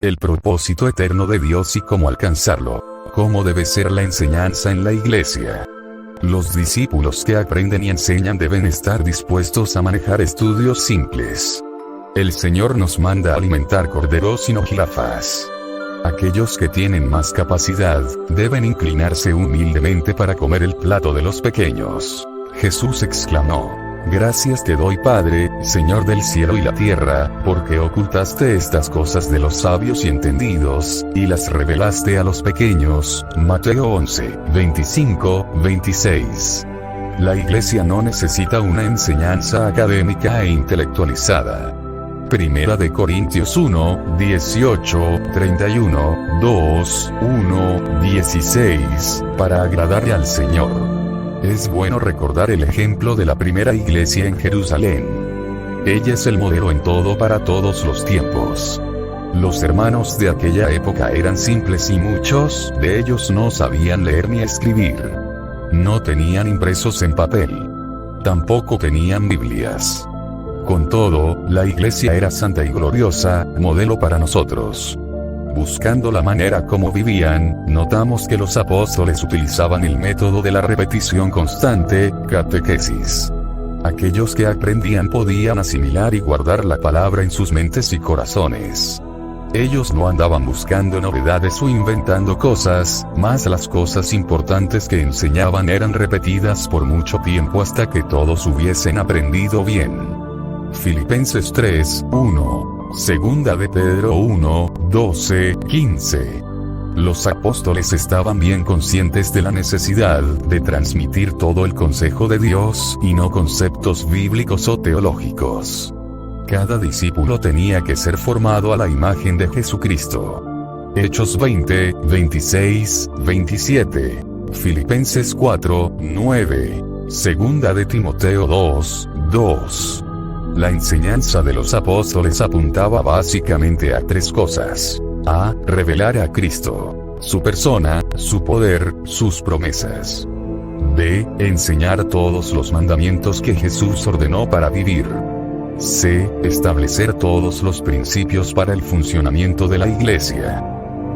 El propósito eterno de Dios y cómo alcanzarlo. Cómo debe ser la enseñanza en la iglesia. Los discípulos que aprenden y enseñan deben estar dispuestos a manejar estudios simples. El Señor nos manda a alimentar corderos y no jirafas. Aquellos que tienen más capacidad, deben inclinarse humildemente para comer el plato de los pequeños. Jesús exclamó: Gracias te doy Padre, Señor del cielo y la tierra, porque ocultaste estas cosas de los sabios y entendidos, y las revelaste a los pequeños. Mateo 11, 25, 26. La iglesia no necesita una enseñanza académica e intelectualizada. Primera de Corintios 1, 18, 31, 2, 1, 16, para agradarle al Señor. Es bueno recordar el ejemplo de la primera iglesia en Jerusalén. Ella es el modelo en todo para todos los tiempos. Los hermanos de aquella época eran simples y muchos de ellos no sabían leer ni escribir. No tenían impresos en papel. Tampoco tenían Biblias. Con todo, la iglesia era santa y gloriosa, modelo para nosotros. Buscando la manera como vivían, notamos que los apóstoles utilizaban el método de la repetición constante, catequesis. Aquellos que aprendían podían asimilar y guardar la palabra en sus mentes y corazones. Ellos no andaban buscando novedades o inventando cosas, más las cosas importantes que enseñaban eran repetidas por mucho tiempo hasta que todos hubiesen aprendido bien. Filipenses 3, 1. Segunda de Pedro 1, 12, 15. Los apóstoles estaban bien conscientes de la necesidad de transmitir todo el consejo de Dios y no conceptos bíblicos o teológicos. Cada discípulo tenía que ser formado a la imagen de Jesucristo. Hechos 20, 26, 27. Filipenses 4, 9. Segunda de Timoteo 2, 2. La enseñanza de los apóstoles apuntaba básicamente a tres cosas. A. Revelar a Cristo, su persona, su poder, sus promesas. B. Enseñar todos los mandamientos que Jesús ordenó para vivir. C. Establecer todos los principios para el funcionamiento de la iglesia.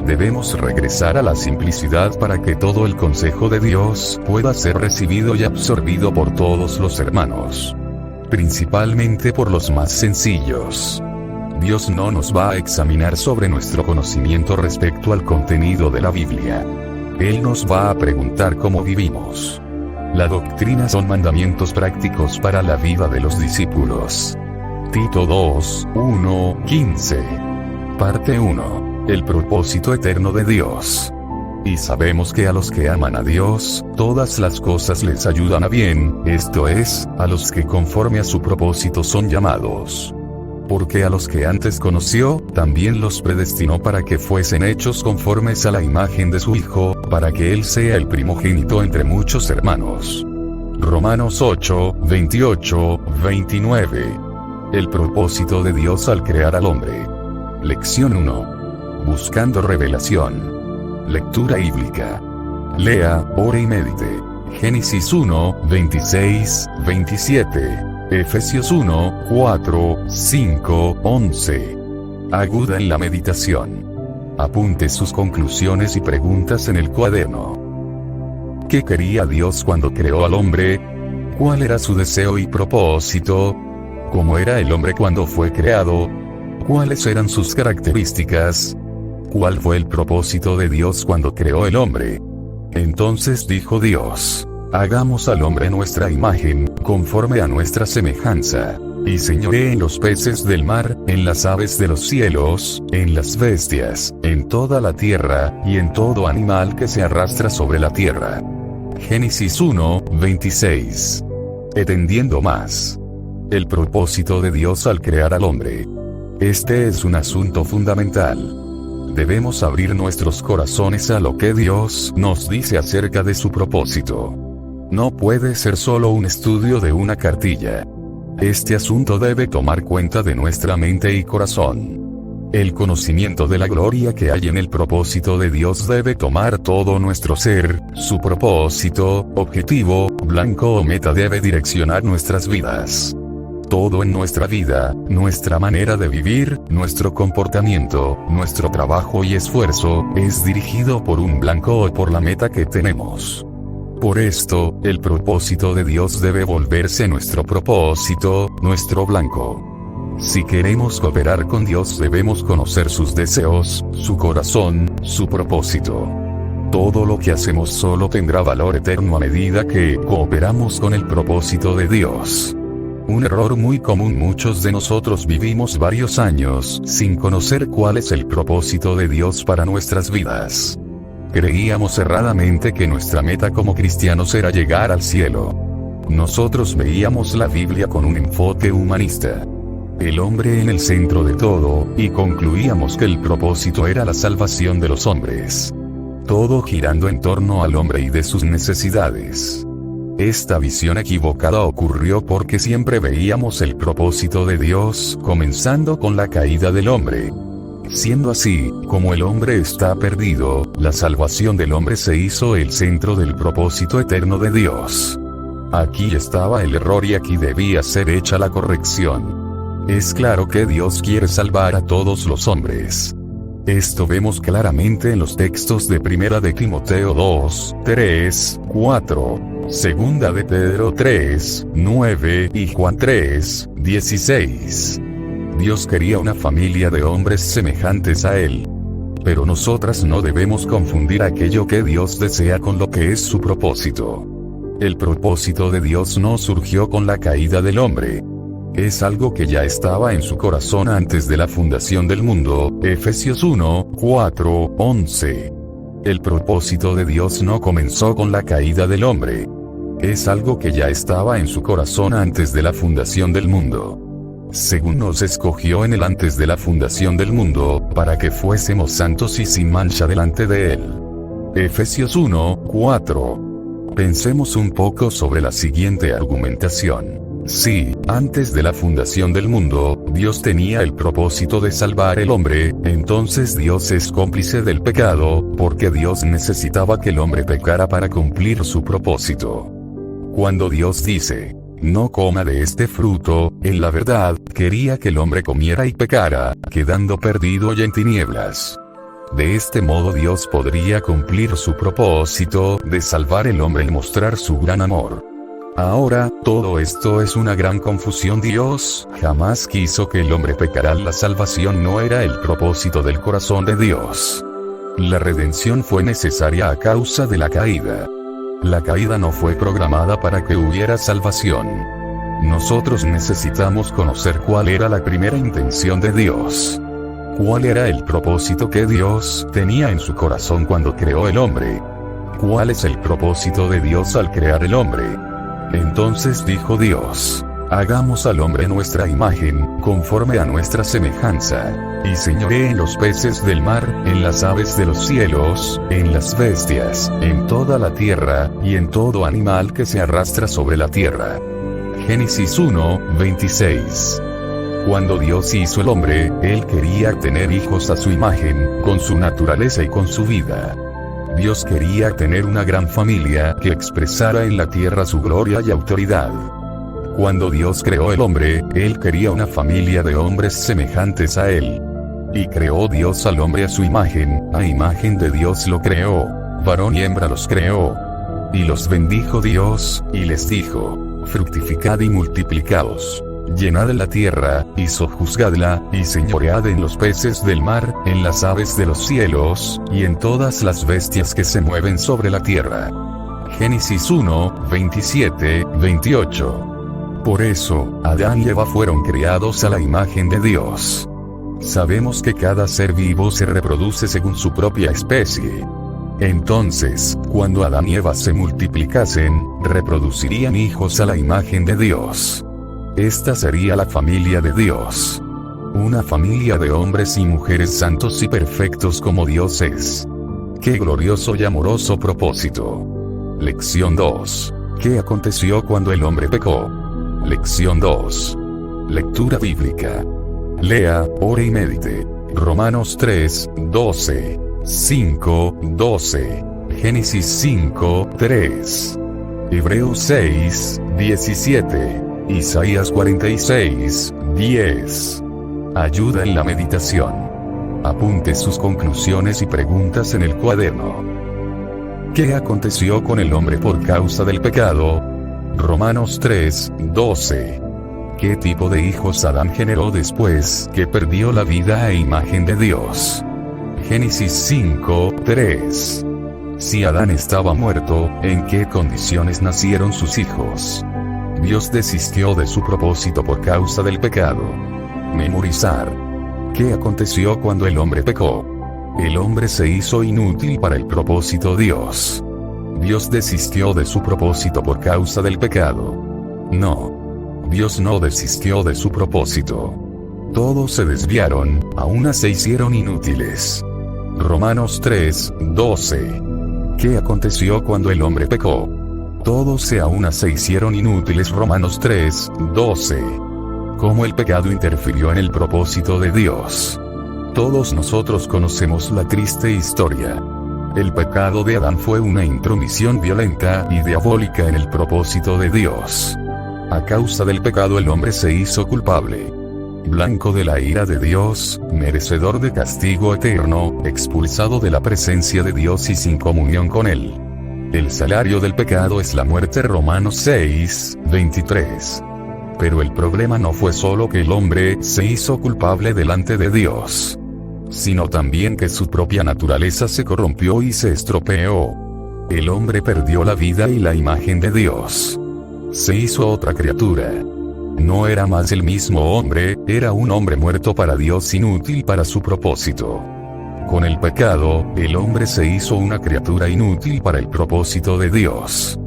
Debemos regresar a la simplicidad para que todo el consejo de Dios pueda ser recibido y absorbido por todos los hermanos. Principalmente por los más sencillos. Dios no nos va a examinar sobre nuestro conocimiento respecto al contenido de la Biblia. Él nos va a preguntar cómo vivimos. La doctrina son mandamientos prácticos para la vida de los discípulos. Tito 2, 1, 15. Parte 1. El propósito eterno de Dios. Y sabemos que a los que aman a Dios, todas las cosas les ayudan a bien, esto es, a los que conforme a su propósito son llamados. Porque a los que antes conoció, también los predestinó para que fuesen hechos conformes a la imagen de su Hijo, para que Él sea el primogénito entre muchos hermanos. Romanos 8, 28, 29. El propósito de Dios al crear al hombre. Lección 1. Buscando revelación. Lectura bíblica. Lea, ore y medite. Génesis 1, 26, 27. Efesios 1, 4, 5, 11. Aguda en la meditación. Apunte sus conclusiones y preguntas en el cuaderno. ¿Qué quería Dios cuando creó al hombre? ¿Cuál era su deseo y propósito? ¿Cómo era el hombre cuando fue creado? ¿Cuáles eran sus características? ¿Cuál fue el propósito de Dios cuando creó el hombre? Entonces dijo Dios: hagamos al hombre nuestra imagen, conforme a nuestra semejanza. Y señoree en los peces del mar, en las aves de los cielos, en las bestias, en toda la tierra, y en todo animal que se arrastra sobre la tierra. Génesis 1, 26. Entendiendo más. El propósito de Dios al crear al hombre. Este es un asunto fundamental. Debemos abrir nuestros corazones a lo que Dios nos dice acerca de su propósito. No puede ser solo un estudio de una cartilla. Este asunto debe tomar cuenta de nuestra mente y corazón. El conocimiento de la gloria que hay en el propósito de Dios debe tomar todo nuestro ser. Su propósito, objetivo, blanco o meta debe direccionar nuestras vidas. Todo en nuestra vida, nuestra manera de vivir, nuestro comportamiento, nuestro trabajo y esfuerzo, es dirigido por un blanco o por la meta que tenemos. Por esto, el propósito de Dios debe volverse nuestro propósito, nuestro blanco. Si queremos cooperar con Dios debemos conocer sus deseos, su corazón, su propósito. Todo lo que hacemos solo tendrá valor eterno a medida que cooperamos con el propósito de Dios. Un error muy común: muchos de nosotros vivimos varios años sin conocer cuál es el propósito de Dios para nuestras vidas. Creíamos erradamente que nuestra meta como cristianos era llegar al cielo. Nosotros veíamos la Biblia con un enfoque humanista. El hombre en el centro de todo, y concluíamos que el propósito era la salvación de los hombres. Todo girando en torno al hombre y de sus necesidades. Esta visión equivocada ocurrió porque siempre veíamos el propósito de Dios comenzando con la caída del hombre. Siendo así, como el hombre está perdido, la salvación del hombre se hizo el centro del propósito eterno de Dios. Aquí estaba el error y aquí debía ser hecha la corrección. Es claro que Dios quiere salvar a todos los hombres. Esto vemos claramente en los textos de 1 de Timoteo 2, 3, 4, 2 de Pedro 3, 9 y Juan 3, 16. Dios quería una familia de hombres semejantes a Él. Pero nosotras no debemos confundir aquello que Dios desea con lo que es su propósito. El propósito de Dios no surgió con la caída del hombre. Es algo que ya estaba en su corazón antes de la fundación del mundo, Efesios 1, 4, 11. El propósito de Dios no comenzó con la caída del hombre. Es algo que ya estaba en su corazón antes de la fundación del mundo. Según nos escogió en él antes de la fundación del mundo, para que fuésemos santos y sin mancha delante de él. Efesios 1, 4. Pensemos un poco sobre la siguiente argumentación. Sí, antes de la fundación del mundo, Dios tenía el propósito de salvar el hombre, entonces Dios es cómplice del pecado, porque Dios necesitaba que el hombre pecara para cumplir su propósito. Cuando Dios dice, no coma de este fruto, en la verdad, quería que el hombre comiera y pecara, quedando perdido y en tinieblas. De este modo Dios podría cumplir su propósito de salvar el hombre y mostrar su gran amor. Ahora, todo esto es una gran confusión. Dios jamás quiso que el hombre pecara. La salvación no era el propósito del corazón de Dios. La redención fue necesaria a causa de la caída. La caída no fue programada para que hubiera salvación. Nosotros necesitamos conocer cuál era la primera intención de Dios. ¿Cuál era el propósito que Dios tenía en su corazón cuando creó el hombre? ¿Cuál es el propósito de Dios al crear el hombre? Entonces dijo Dios, hagamos al hombre nuestra imagen, conforme a nuestra semejanza, y señoree en los peces del mar, en las aves de los cielos, en las bestias, en toda la tierra, y en todo animal que se arrastra sobre la tierra. Génesis 1, 26. Cuando Dios hizo el hombre, Él quería tener hijos a su imagen, con su naturaleza y con su vida. Dios quería tener una gran familia que expresara en la tierra su gloria y autoridad. Cuando Dios creó el hombre, Él quería una familia de hombres semejantes a Él. Y creó Dios al hombre a su imagen, a imagen de Dios lo creó, varón y hembra los creó. Y los bendijo Dios, y les dijo, fructificad y multiplicaos. Llenad la tierra, y sojuzgadla, y señoread en los peces del mar, en las aves de los cielos, y en todas las bestias que se mueven sobre la tierra. Génesis 1, 27, 28. Por eso, Adán y Eva fueron creados a la imagen de Dios. Sabemos que cada ser vivo se reproduce según su propia especie. Entonces, cuando Adán y Eva se multiplicasen, reproducirían hijos a la imagen de Dios. Esta sería la familia de Dios. Una familia de hombres y mujeres santos y perfectos como Dios es. ¡Qué glorioso y amoroso propósito! Lección 2. ¿Qué aconteció cuando el hombre pecó? Lección 2. Lectura bíblica. Lea, ore y medite. Romanos 3, 12. 5, 12. Génesis 5, 3. Hebreos 6, 17. Isaías 46, 10. Ayuda en la meditación. Apunte sus conclusiones y preguntas en el cuaderno. ¿Qué aconteció con el hombre por causa del pecado? Romanos 3, 12. ¿Qué tipo de hijos Adán generó después que perdió la vida a imagen de Dios? Génesis 5, 3. Si Adán estaba muerto, ¿en qué condiciones nacieron sus hijos? Dios desistió de su propósito por causa del pecado. Memorizar. ¿Qué aconteció cuando el hombre pecó? El hombre se hizo inútil para el propósito de Dios. Dios desistió de su propósito por causa del pecado. No. Dios no desistió de su propósito. Todos se desviaron, aún se hicieron inútiles. Romanos 3, 12. ¿Qué aconteció cuando el hombre pecó? Todos aún se hicieron inútiles. Romanos 3, 12. ¿Cómo el pecado interfirió en el propósito de Dios? Todos nosotros conocemos la triste historia. El pecado de Adán fue una intromisión violenta y diabólica en el propósito de Dios. A causa del pecado el hombre se hizo culpable. Blanco de la ira de Dios, merecedor de castigo eterno, expulsado de la presencia de Dios y sin comunión con Él. El salario del pecado es la muerte. Romanos 6, 23. Pero el problema no fue solo que el hombre se hizo culpable delante de Dios, sino también que su propia naturaleza se corrompió y se estropeó. El hombre perdió la vida y la imagen de Dios. Se hizo otra criatura. No era más el mismo hombre, era un hombre muerto para Dios, inútil para su propósito. Con el pecado, el hombre se hizo una criatura inútil para el propósito de Dios.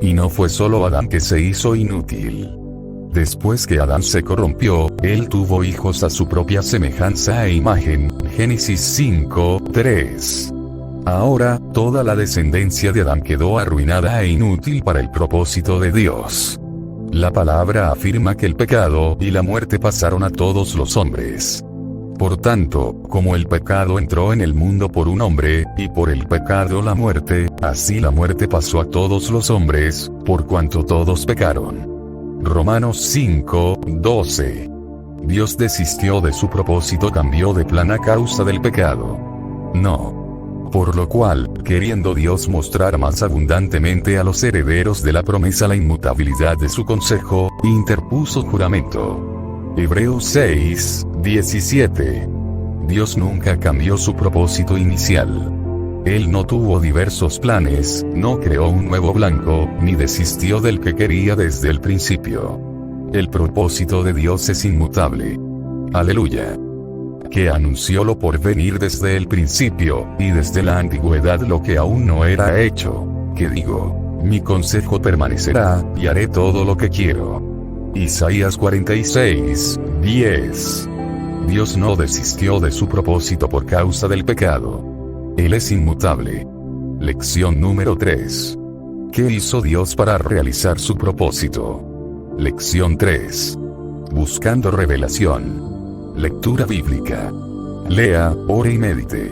Y no fue solo Adán que se hizo inútil. Después que Adán se corrompió, él tuvo hijos a su propia semejanza e imagen. Génesis 5, 3. Ahora, toda la descendencia de Adán quedó arruinada e inútil para el propósito de Dios. La palabra afirma que el pecado y la muerte pasaron a todos los hombres. Por tanto, como el pecado entró en el mundo por un hombre, y por el pecado la muerte, así la muerte pasó a todos los hombres, por cuanto todos pecaron. Romanos 5, 12. Dios desistió de su propósito, cambió de plan a causa del pecado. No. Por lo cual, queriendo Dios mostrar más abundantemente a los herederos de la promesa la inmutabilidad de su consejo, interpuso juramento. Hebreos 6, 17. Dios nunca cambió su propósito inicial. Él no tuvo diversos planes, no creó un nuevo blanco, ni desistió del que quería desde el principio. El propósito de Dios es inmutable. Aleluya. Que anunció lo por venir desde el principio, y desde la antigüedad lo que aún no era hecho. Que digo, mi consejo permanecerá, y haré todo lo que quiero. Isaías 46, 10. Dios no desistió de su propósito por causa del pecado. Él es inmutable. Lección número 3. ¿Qué hizo Dios para realizar su propósito? Lección 3. Buscando revelación. Lectura bíblica. Lea, ore y medite.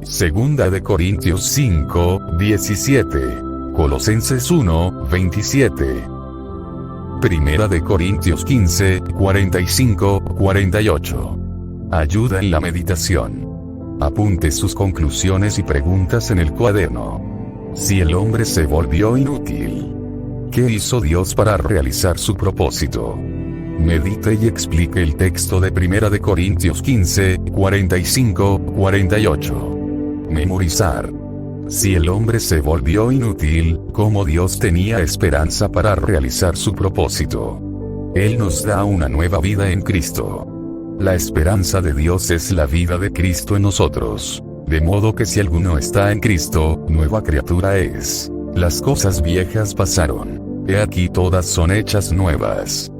Segunda de Corintios 5, 17. Colosenses 1, 27. Primera de Corintios 15, 45, 48. Ayuda en la meditación. Apunte sus conclusiones y preguntas en el cuaderno. Si el hombre se volvió inútil, ¿qué hizo Dios para realizar su propósito? Medite y explique el texto de Primera de Corintios 15, 45, 48. Memorizar. Si el hombre se volvió inútil, ¿cómo Dios tenía esperanza para realizar su propósito? Él nos da una nueva vida en Cristo. La esperanza de Dios es la vida de Cristo en nosotros. De modo que si alguno está en Cristo, nueva criatura es. Las cosas viejas pasaron. He aquí todas son hechas nuevas.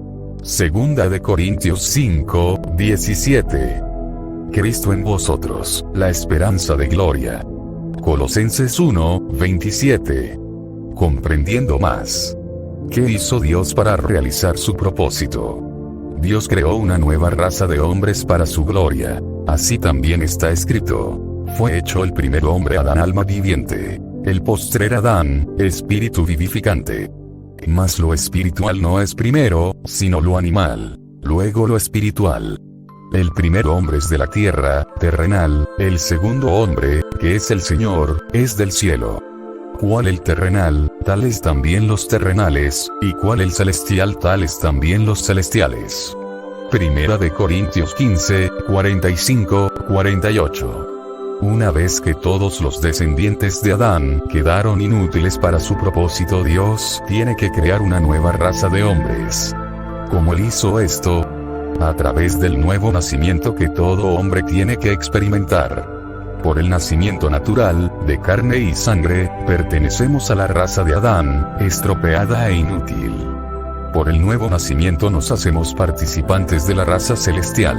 Segunda de Corintios 5, 17. Cristo en vosotros, la esperanza de gloria. Colosenses 1, 27. Comprendiendo más. ¿Qué hizo Dios para realizar su propósito? Dios creó una nueva raza de hombres para su gloria. Así también está escrito. Fue hecho el primer hombre Adán alma viviente. El postrer Adán, espíritu vivificante. Mas lo espiritual no es primero, sino lo animal, luego lo espiritual. El primer hombre es de la tierra, terrenal, el segundo hombre, que es el Señor, es del cielo. Cual el terrenal, tales también los terrenales, y cual el celestial, tales también los celestiales. Primera de Corintios 15, 45, 48. Una vez que todos los descendientes de Adán quedaron inútiles para su propósito, Dios tiene que crear una nueva raza de hombres. ¿Cómo Él hizo esto? A través del nuevo nacimiento que todo hombre tiene que experimentar. Por el nacimiento natural, de carne y sangre, pertenecemos a la raza de Adán, estropeada e inútil. Por el nuevo nacimiento nos hacemos participantes de la raza celestial.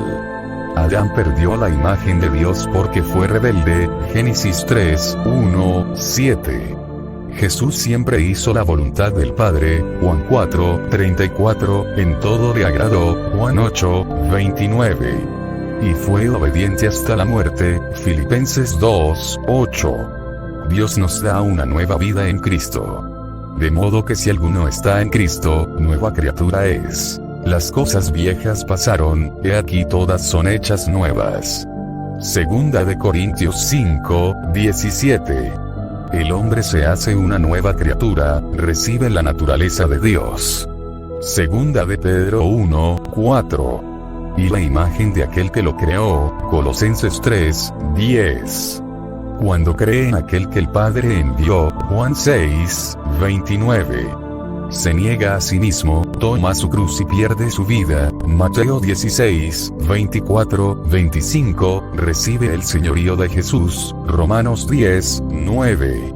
Adán perdió la imagen de Dios porque fue rebelde, Génesis 3, 1, 7. Jesús siempre hizo la voluntad del Padre, Juan 4, 34, en todo le agradó, Juan 8, 29. Y fue obediente hasta la muerte, Filipenses 2, 8. Dios nos da una nueva vida en Cristo. De modo que si alguno está en Cristo, nueva criatura es. Las cosas viejas pasaron, he aquí todas son hechas nuevas. Segunda de Corintios 5, 17. El hombre se hace una nueva criatura, recibe la naturaleza de Dios. Segunda de Pedro 1, 4. Y la imagen de aquel que lo creó, Colosenses 3, 10. Cuando cree en aquel que el Padre envió, Juan 6, 29. Se niega a sí mismo, toma su cruz y pierde su vida, Mateo 16, 24, 25, recibe el señorío de Jesús, Romanos 10, 9.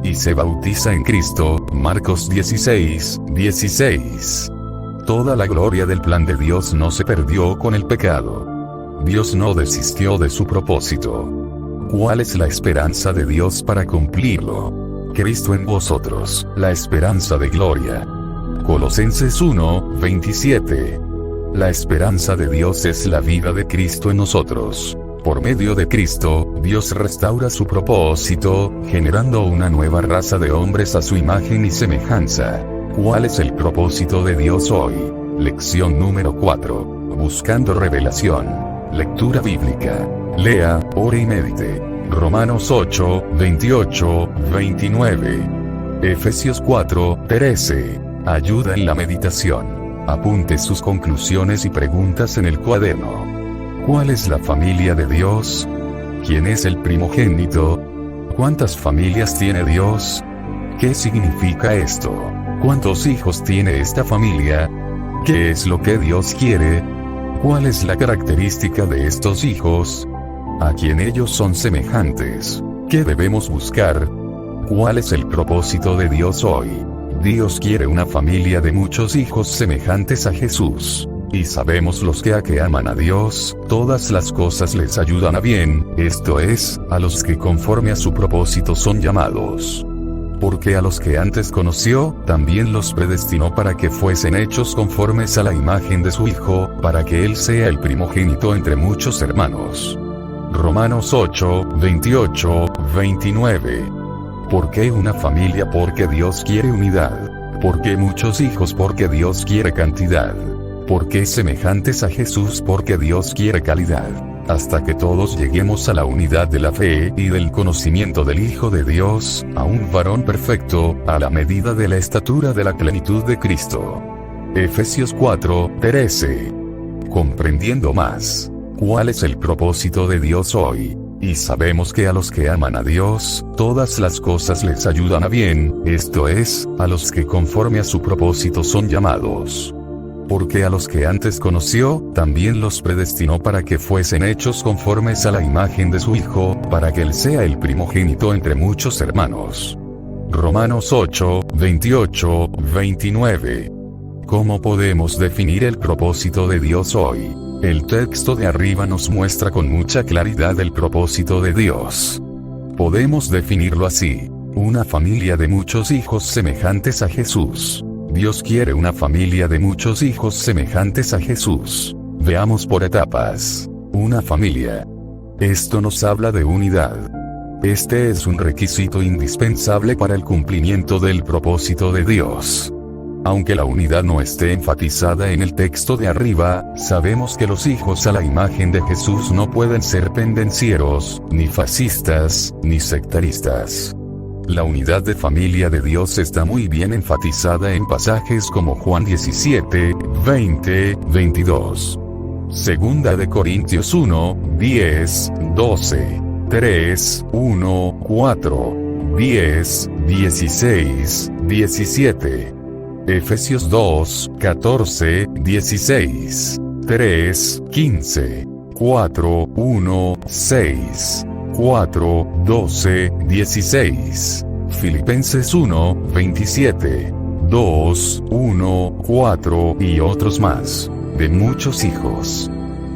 Y se bautiza en Cristo, Marcos 16, 16. Toda la gloria del plan de Dios no se perdió con el pecado. Dios no desistió de su propósito. ¿Cuál es la esperanza de Dios para cumplirlo? Cristo en vosotros, la esperanza de gloria. Colosenses 1, 27. La esperanza de Dios es la vida de Cristo en nosotros. Por medio de Cristo, Dios restaura su propósito, generando una nueva raza de hombres a su imagen y semejanza. ¿Cuál es el propósito de Dios hoy? Lección número 4. Buscando revelación. Lectura bíblica. Lea, ore y medite. Romanos 8, 28, 29. Efesios 4, 13. Ayuda en la meditación. Apunte sus conclusiones y preguntas en el cuaderno. ¿Cuál es la familia de Dios? ¿Quién es el primogénito? ¿Cuántas familias tiene Dios? ¿Qué significa esto? ¿Cuántos hijos tiene esta familia? ¿Qué es lo que Dios quiere? ¿Cuál es la característica de estos hijos? ¿A quién ellos son semejantes? ¿Qué debemos buscar? ¿Cuál es el propósito de Dios hoy? Dios quiere una familia de muchos hijos semejantes a Jesús. Y sabemos los que aman a Dios, todas las cosas les ayudan a bien, esto es, a los que conforme a su propósito son llamados. Porque a los que antes conoció, también los predestinó para que fuesen hechos conformes a la imagen de su Hijo, para que Él sea el primogénito entre muchos hermanos. Romanos 8, 28, 29. ¿Por qué una familia? Porque Dios quiere unidad. ¿Por qué muchos hijos? Porque Dios quiere cantidad. ¿Por qué semejantes a Jesús? Porque Dios quiere calidad. Hasta que todos lleguemos a la unidad de la fe y del conocimiento del Hijo de Dios, a un varón perfecto, a la medida de la estatura de la plenitud de Cristo. Efesios 4, 13. Comprendiendo más. ¿Cuál es el propósito de Dios hoy? Y sabemos que a los que aman a Dios, todas las cosas les ayudan a bien, esto es, a los que conforme a su propósito son llamados. Porque a los que antes conoció, también los predestinó para que fuesen hechos conformes a la imagen de su Hijo, para que Él sea el primogénito entre muchos hermanos. Romanos 8, 28, 29. ¿Cómo podemos definir el propósito de Dios hoy? El texto de arriba nos muestra con mucha claridad el propósito de Dios. Podemos definirlo así: una familia de muchos hijos semejantes a Jesús. Dios quiere una familia de muchos hijos semejantes a Jesús. Veamos por etapas. Una familia. Esto nos habla de unidad. Este es un requisito indispensable para el cumplimiento del propósito de Dios. Aunque la unidad no esté enfatizada en el texto de arriba, sabemos que los hijos a la imagen de Jesús no pueden ser pendencieros, ni fascistas, ni sectaristas. La unidad de familia de Dios está muy bien enfatizada en pasajes como Juan 17, 20, 22. Segunda de Corintios 1, 10, 12, 3, 1, 4, 10, 16, 17. Efesios 2, 14, 16, 3, 15, 4, 1, 6, 4, 12, 16. Filipenses 1, 27, 2, 1, 4 y otros más. De muchos hijos.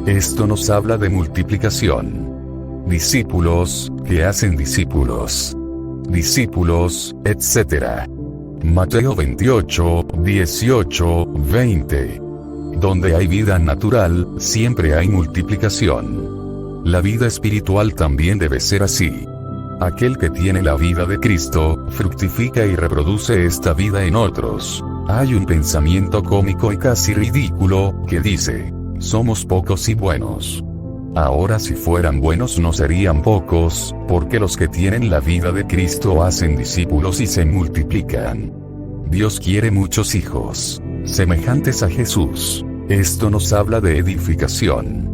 Esto nos habla de multiplicación. Discípulos, que hacen discípulos. Discípulos, etc. Mateo 28, 18, 20. Donde hay vida natural, siempre hay multiplicación. La vida espiritual también debe ser así. Aquel que tiene la vida de Cristo, fructifica y reproduce esta vida en otros. Hay un pensamiento cómico y casi ridículo, que dice, somos pocos y buenos. Ahora si fueran buenos no serían pocos, porque los que tienen la vida de Cristo hacen discípulos y se multiplican. Dios quiere muchos hijos, semejantes a Jesús. Esto nos habla de edificación.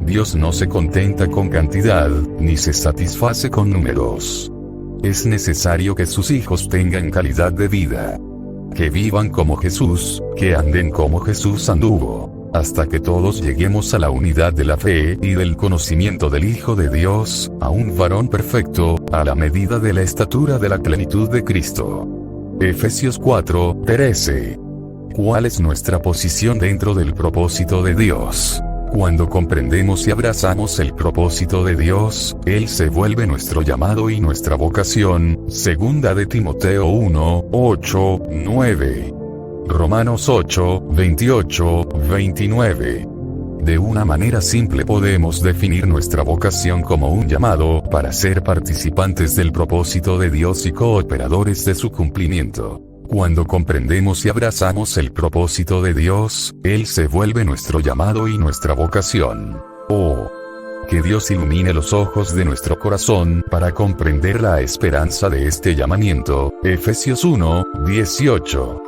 Dios no se contenta con cantidad, ni se satisface con números. Es necesario que sus hijos tengan calidad de vida. Que vivan como Jesús, que anden como Jesús anduvo, hasta que todos lleguemos a la unidad de la fe y del conocimiento del Hijo de Dios, a un varón perfecto, a la medida de la estatura de la plenitud de Cristo. Efesios 4, 13. ¿Cuál es nuestra posición dentro del propósito de Dios? Cuando comprendemos y abrazamos el propósito de Dios, Él se vuelve nuestro llamado y nuestra vocación. Segunda de Timoteo 1, 8, 9. Romanos 8, 28, 29. De una manera simple podemos definir nuestra vocación como un llamado para ser participantes del propósito de Dios y cooperadores de su cumplimiento. Cuando comprendemos y abrazamos el propósito de Dios, Él se vuelve nuestro llamado y nuestra vocación. Oh, que Dios ilumine los ojos de nuestro corazón para comprender la esperanza de este llamamiento. Efesios 1, 18.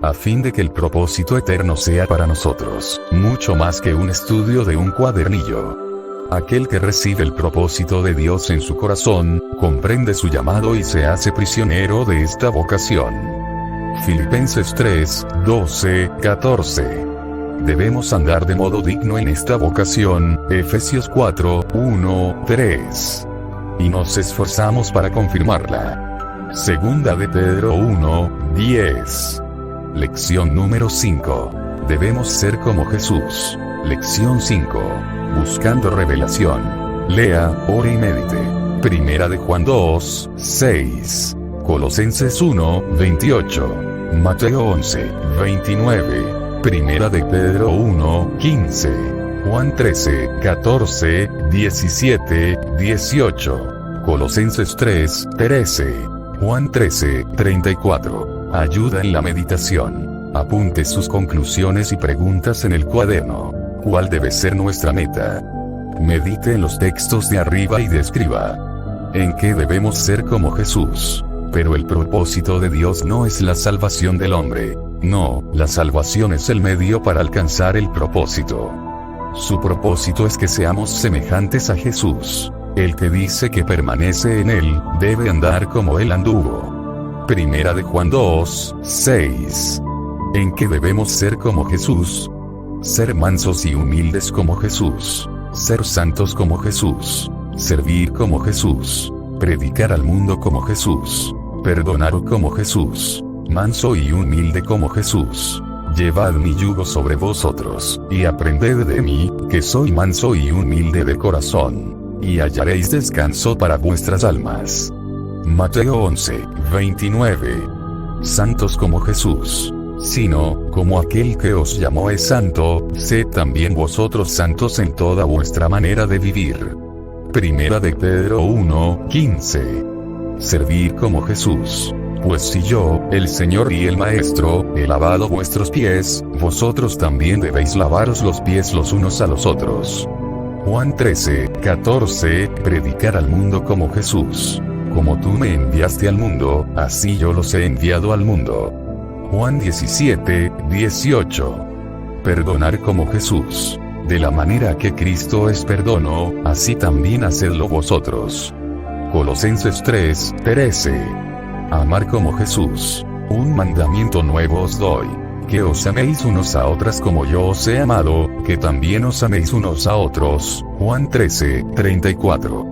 A fin de que el propósito eterno sea para nosotros, mucho más que un estudio de un cuadernillo. Aquel que recibe el propósito de Dios en su corazón, comprende su llamado y se hace prisionero de esta vocación. Filipenses 3, 12, 14. Debemos andar de modo digno en esta vocación. Efesios 4, 1, 3. Y nos esforzamos para confirmarla. Segunda de Pedro 1, 10. Lección número 5. Debemos ser como Jesús. Lección 5. Buscando revelación. Lea, ore y medite. Primera de Juan 2, 6. Colosenses 1, 28. Mateo 11, 29. Primera de Pedro 1, 15. Juan 13, 14, 17, 18. Colosenses 3, 13. Juan 13, 34. Ayuda en la meditación. Apunte sus conclusiones y preguntas en el cuaderno. ¿Cuál debe ser nuestra meta? Medite en los textos de arriba y describa en qué debemos ser como Jesús. Pero el propósito de Dios no es la salvación del hombre. No, la salvación es el medio para alcanzar el propósito. Su propósito es que seamos semejantes a Jesús. El que dice que permanece en Él, debe andar como Él anduvo. Primera de Juan 2, 6. ¿En qué debemos ser como Jesús? Ser mansos y humildes como Jesús. Ser santos como Jesús. Servir como Jesús. Predicar al mundo como Jesús. Perdonar como Jesús. Manso y humilde como Jesús. Llevad mi yugo sobre vosotros, y aprended de mí, que soy manso y humilde de corazón, y hallaréis descanso para vuestras almas. Mateo 11, 29. Santos como Jesús. Sino, como aquel que os llamó es santo, sed también vosotros santos en toda vuestra manera de vivir. Primera de Pedro 1, 15. Servir como Jesús. Pues si yo, el Señor y el Maestro, he lavado vuestros pies, vosotros también debéis lavaros los pies los unos a los otros. Juan 13:14, predicar al mundo como Jesús. Como tú me enviaste al mundo, así yo los he enviado al mundo. Juan 17:18. Perdonar como Jesús. De la manera que Cristo es perdono, así también hacedlo vosotros. Colosenses 3:13. Amar como Jesús. Un mandamiento nuevo os doy, que os améis unos a otras como yo os he amado, que también os améis unos a otros. Juan 13:34.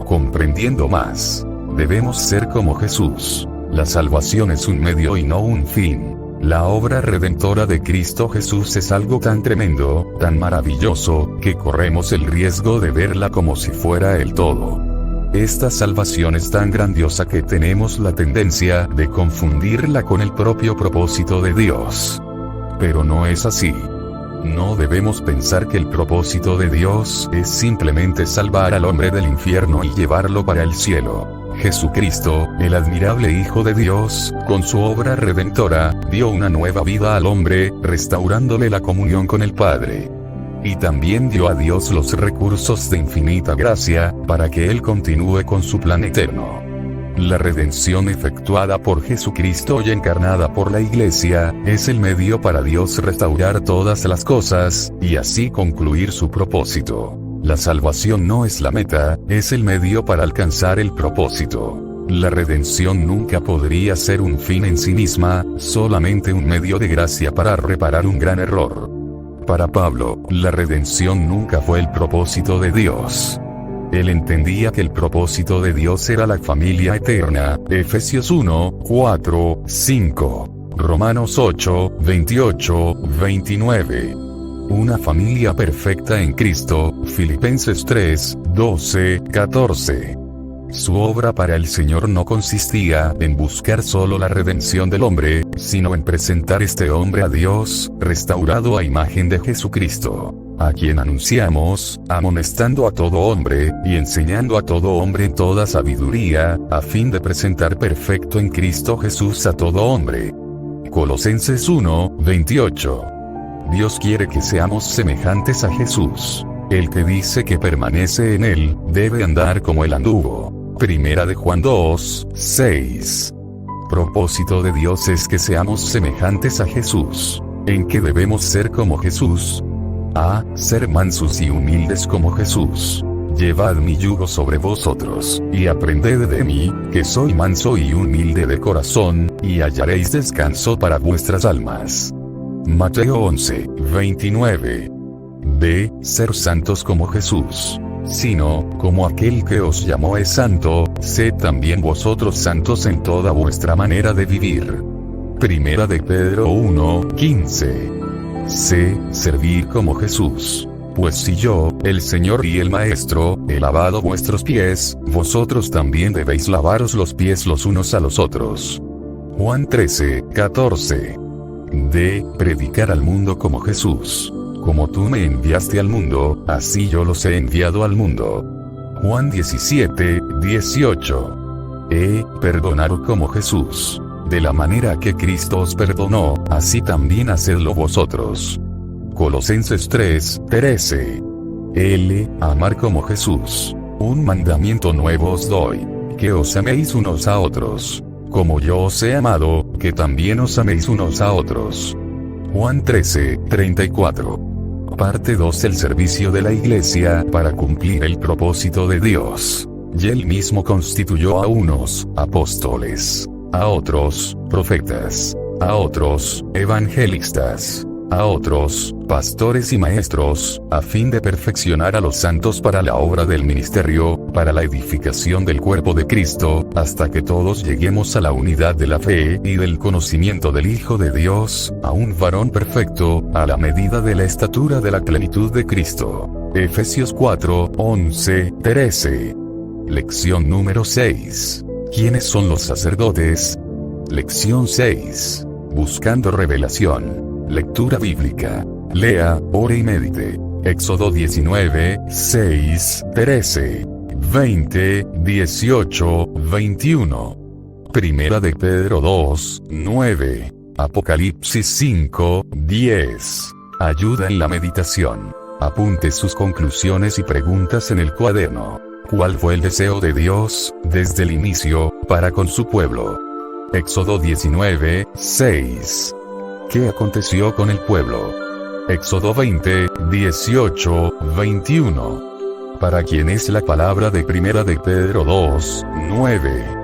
Comprendiendo más. Debemos ser como Jesús. La salvación es un medio y no un fin. La obra redentora de Cristo Jesús es algo tan tremendo, tan maravilloso, que corremos el riesgo de verla como si fuera el todo. Esta salvación es tan grandiosa que tenemos la tendencia de confundirla con el propio propósito de Dios. Pero no es así. No debemos pensar que el propósito de Dios es simplemente salvar al hombre del infierno y llevarlo para el cielo. Jesucristo, el admirable Hijo de Dios, con su obra redentora, dio una nueva vida al hombre, restaurándole la comunión con el Padre. Y también dio a Dios los recursos de infinita gracia, para que Él continúe con su plan eterno. La redención efectuada por Jesucristo y encarnada por la Iglesia, es el medio para Dios restaurar todas las cosas, y así concluir su propósito. La salvación no es la meta, es el medio para alcanzar el propósito. La redención nunca podría ser un fin en sí misma, solamente un medio de gracia para reparar un gran error. Para Pablo, la redención nunca fue el propósito de Dios. Él entendía que el propósito de Dios era la familia eterna, Efesios 1:4-5, Romanos 8:28-29. Una familia perfecta en Cristo, Filipenses 3:12-14. Su obra para el Señor no consistía en buscar solo la redención del hombre, sino en presentar este hombre a Dios, restaurado a imagen de Jesucristo, a quien anunciamos, amonestando a todo hombre, y enseñando a todo hombre en toda sabiduría, a fin de presentar perfecto en Cristo Jesús a todo hombre. Colosenses 1:28. Dios quiere que seamos semejantes a Jesús. El que dice que permanece en Él, debe andar como Él anduvo. Primera de Juan 2:6. Propósito de Dios es que seamos semejantes a Jesús. ¿En qué debemos ser como Jesús? A. Ser mansos y humildes como Jesús. Llevad mi yugo sobre vosotros, y aprended de mí, que soy manso y humilde de corazón, y hallaréis descanso para vuestras almas. Mateo 11:29. B. Ser santos como Jesús. Sino, como aquel que os llamó es santo, sed también vosotros santos en toda vuestra manera de vivir. Primera de Pedro 1:15. C. Servir como Jesús. Pues si yo, el Señor y el Maestro, he lavado vuestros pies, vosotros también debéis lavaros los pies los unos a los otros. Juan 13:14. D. Predicar al mundo como Jesús. Como tú me enviaste al mundo, así yo los he enviado al mundo. Juan 17:18. E. Perdonar como Jesús. De la manera que Cristo os perdonó, así también hacedlo vosotros. Colosenses 3:13. L. Amar como Jesús. Un mandamiento nuevo os doy, que os améis unos a otros. Como yo os he amado, que también os améis unos a otros. Juan 13:34. Parte 2. El servicio de la Iglesia para cumplir el propósito de Dios. Y Él mismo constituyó a unos apóstoles, a otros profetas, a otros evangelistas, a otros pastores y maestros, a fin de perfeccionar a los santos para la obra del ministerio, para la edificación del cuerpo de Cristo, hasta que todos lleguemos a la unidad de la fe y del conocimiento del Hijo de Dios, a un varón perfecto, a la medida de la estatura de la plenitud de Cristo. Efesios 4:11-13. Lección número 6. ¿Quiénes son los sacerdotes? Lección 6. Buscando revelación. Lectura bíblica. Lea, ore y medite. Éxodo 19:6, 13, 20, 18, 21. Primera de Pedro 2, 9. Apocalipsis 5, 10. Ayuda en la meditación. Apunte sus conclusiones y preguntas en el cuaderno. ¿Cuál fue el deseo de Dios, desde el inicio, para con su pueblo? Éxodo 19, 6. ¿Qué aconteció con el pueblo? Éxodo 20, 18, 21. ¿Para quién es la palabra de Primera de Pedro 2, 9?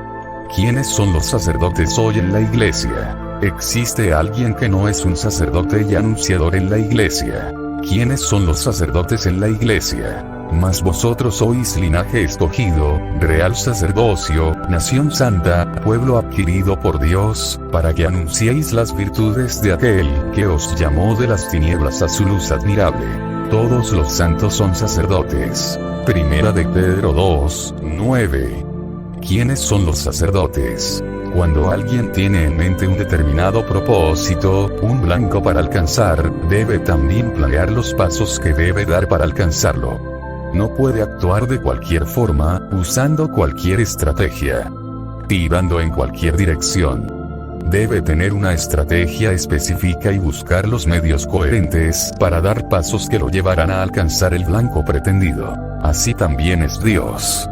¿Quiénes son los sacerdotes hoy en la iglesia? ¿Existe alguien que no es un sacerdote y anunciador en la iglesia? ¿Quiénes son los sacerdotes en la iglesia? Mas vosotros sois linaje escogido, real sacerdocio, nación santa, pueblo adquirido por Dios, para que anunciéis las virtudes de aquel que os llamó de las tinieblas a su luz admirable. Todos los santos son sacerdotes. Primera de Pedro 2, 9. ¿Quiénes son los sacerdotes? Cuando alguien tiene en mente un determinado propósito, un blanco para alcanzar, debe también planear los pasos que debe dar para alcanzarlo. No puede actuar de cualquier forma, usando cualquier estrategia, tirando en cualquier dirección. Debe tener una estrategia específica y buscar los medios coherentes para dar pasos que lo llevarán a alcanzar el blanco pretendido. Así también es Dios.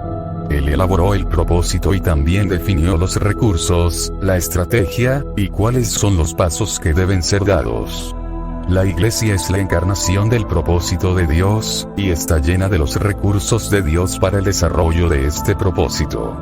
Él elaboró el propósito y también definió los recursos, la estrategia, y cuáles son los pasos que deben ser dados. La iglesia es la encarnación del propósito de Dios, y está llena de los recursos de Dios para el desarrollo de este propósito.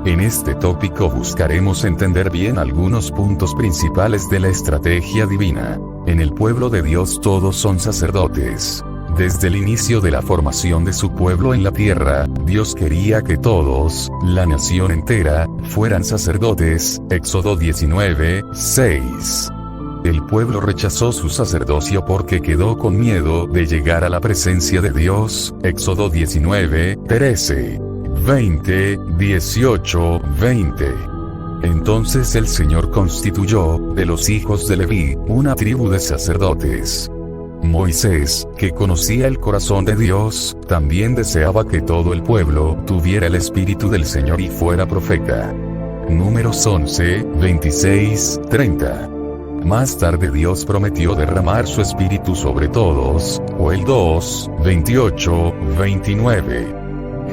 En este tópico buscaremos entender bien algunos puntos principales de la estrategia divina. En el pueblo de Dios todos son sacerdotes. Desde el inicio de la formación de su pueblo en la tierra, Dios quería que todos, la nación entera, fueran sacerdotes. Éxodo 19, 6. El pueblo rechazó su sacerdocio porque quedó con miedo de llegar a la presencia de Dios. Éxodo 19, 13, 20, 18, 20. Entonces el Señor constituyó, de los hijos de Leví, una tribu de sacerdotes. Moisés, que conocía el corazón de Dios, también deseaba que todo el pueblo tuviera el Espíritu del Señor y fuera profeta. Números 11, 26, 30. Más tarde Dios prometió derramar su Espíritu sobre todos. Joel 2, 28, 29.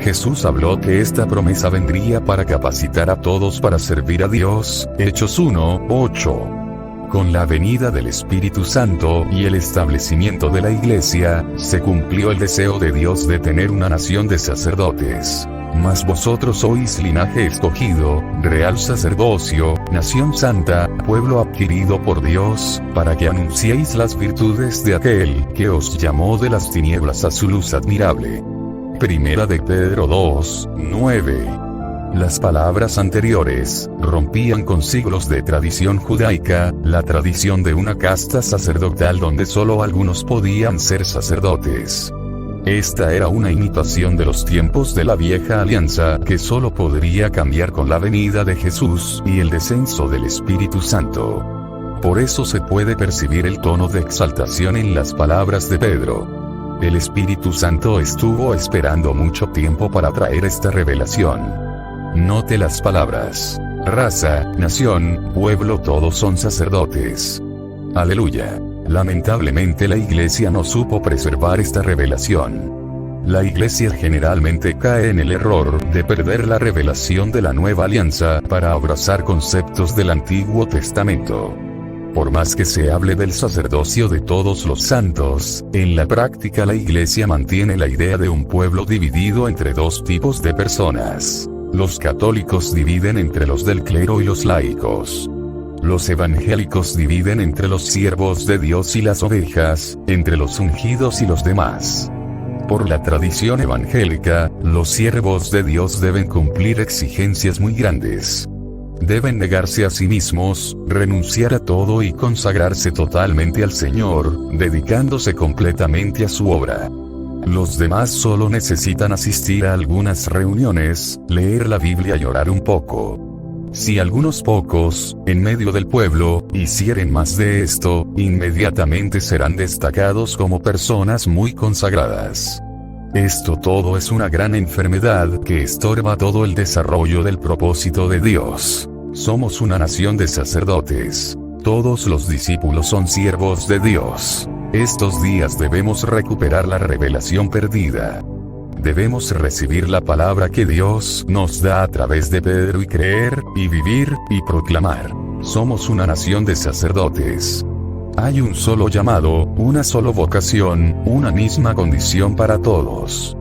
Jesús habló que esta promesa vendría para capacitar a todos para servir a Dios. Hechos 1, 8. Con la venida del Espíritu Santo y el establecimiento de la Iglesia, se cumplió el deseo de Dios de tener una nación de sacerdotes. Mas vosotros sois linaje escogido, real sacerdocio, nación santa, pueblo adquirido por Dios, para que anunciéis las virtudes de aquel que os llamó de las tinieblas a su luz admirable. Primera de Pedro 2, 9. Las palabras anteriores rompían con siglos de tradición judaica, la tradición de una casta sacerdotal donde solo algunos podían ser sacerdotes. Esta era una imitación de los tiempos de la vieja alianza que solo podría cambiar con la venida de Jesús y el descenso del Espíritu Santo. Por eso se puede percibir el tono de exaltación en las palabras de Pedro. El Espíritu Santo estuvo esperando mucho tiempo para traer esta revelación. Note las palabras: raza, nación, pueblo, todos son sacerdotes. Aleluya. Lamentablemente la iglesia no supo preservar esta revelación. La iglesia generalmente cae en el error de perder la revelación de la nueva alianza para abrazar conceptos del Antiguo Testamento. Por más que se hable del sacerdocio de todos los santos, en la práctica la iglesia mantiene la idea de un pueblo dividido entre dos tipos de personas. Los católicos dividen entre los del clero y los laicos. Los evangélicos dividen entre los siervos de Dios y las ovejas, entre los ungidos y los demás. Por la tradición evangélica, los siervos de Dios deben cumplir exigencias muy grandes. Deben negarse a sí mismos, renunciar a todo y consagrarse totalmente al Señor, dedicándose completamente a su obra. Los demás solo necesitan asistir a algunas reuniones, leer la Biblia y orar un poco. Si algunos pocos, en medio del pueblo, hicieren más de esto, inmediatamente serán destacados como personas muy consagradas. Esto todo es una gran enfermedad que estorba todo el desarrollo del propósito de Dios. Somos una nación de sacerdotes. Todos los discípulos son siervos de Dios. Estos días debemos recuperar la revelación perdida. Debemos recibir la palabra que Dios nos da a través de Pedro y creer, y vivir, y proclamar. Somos una nación de sacerdotes. Hay un solo llamado, una sola vocación, una misma condición para todos.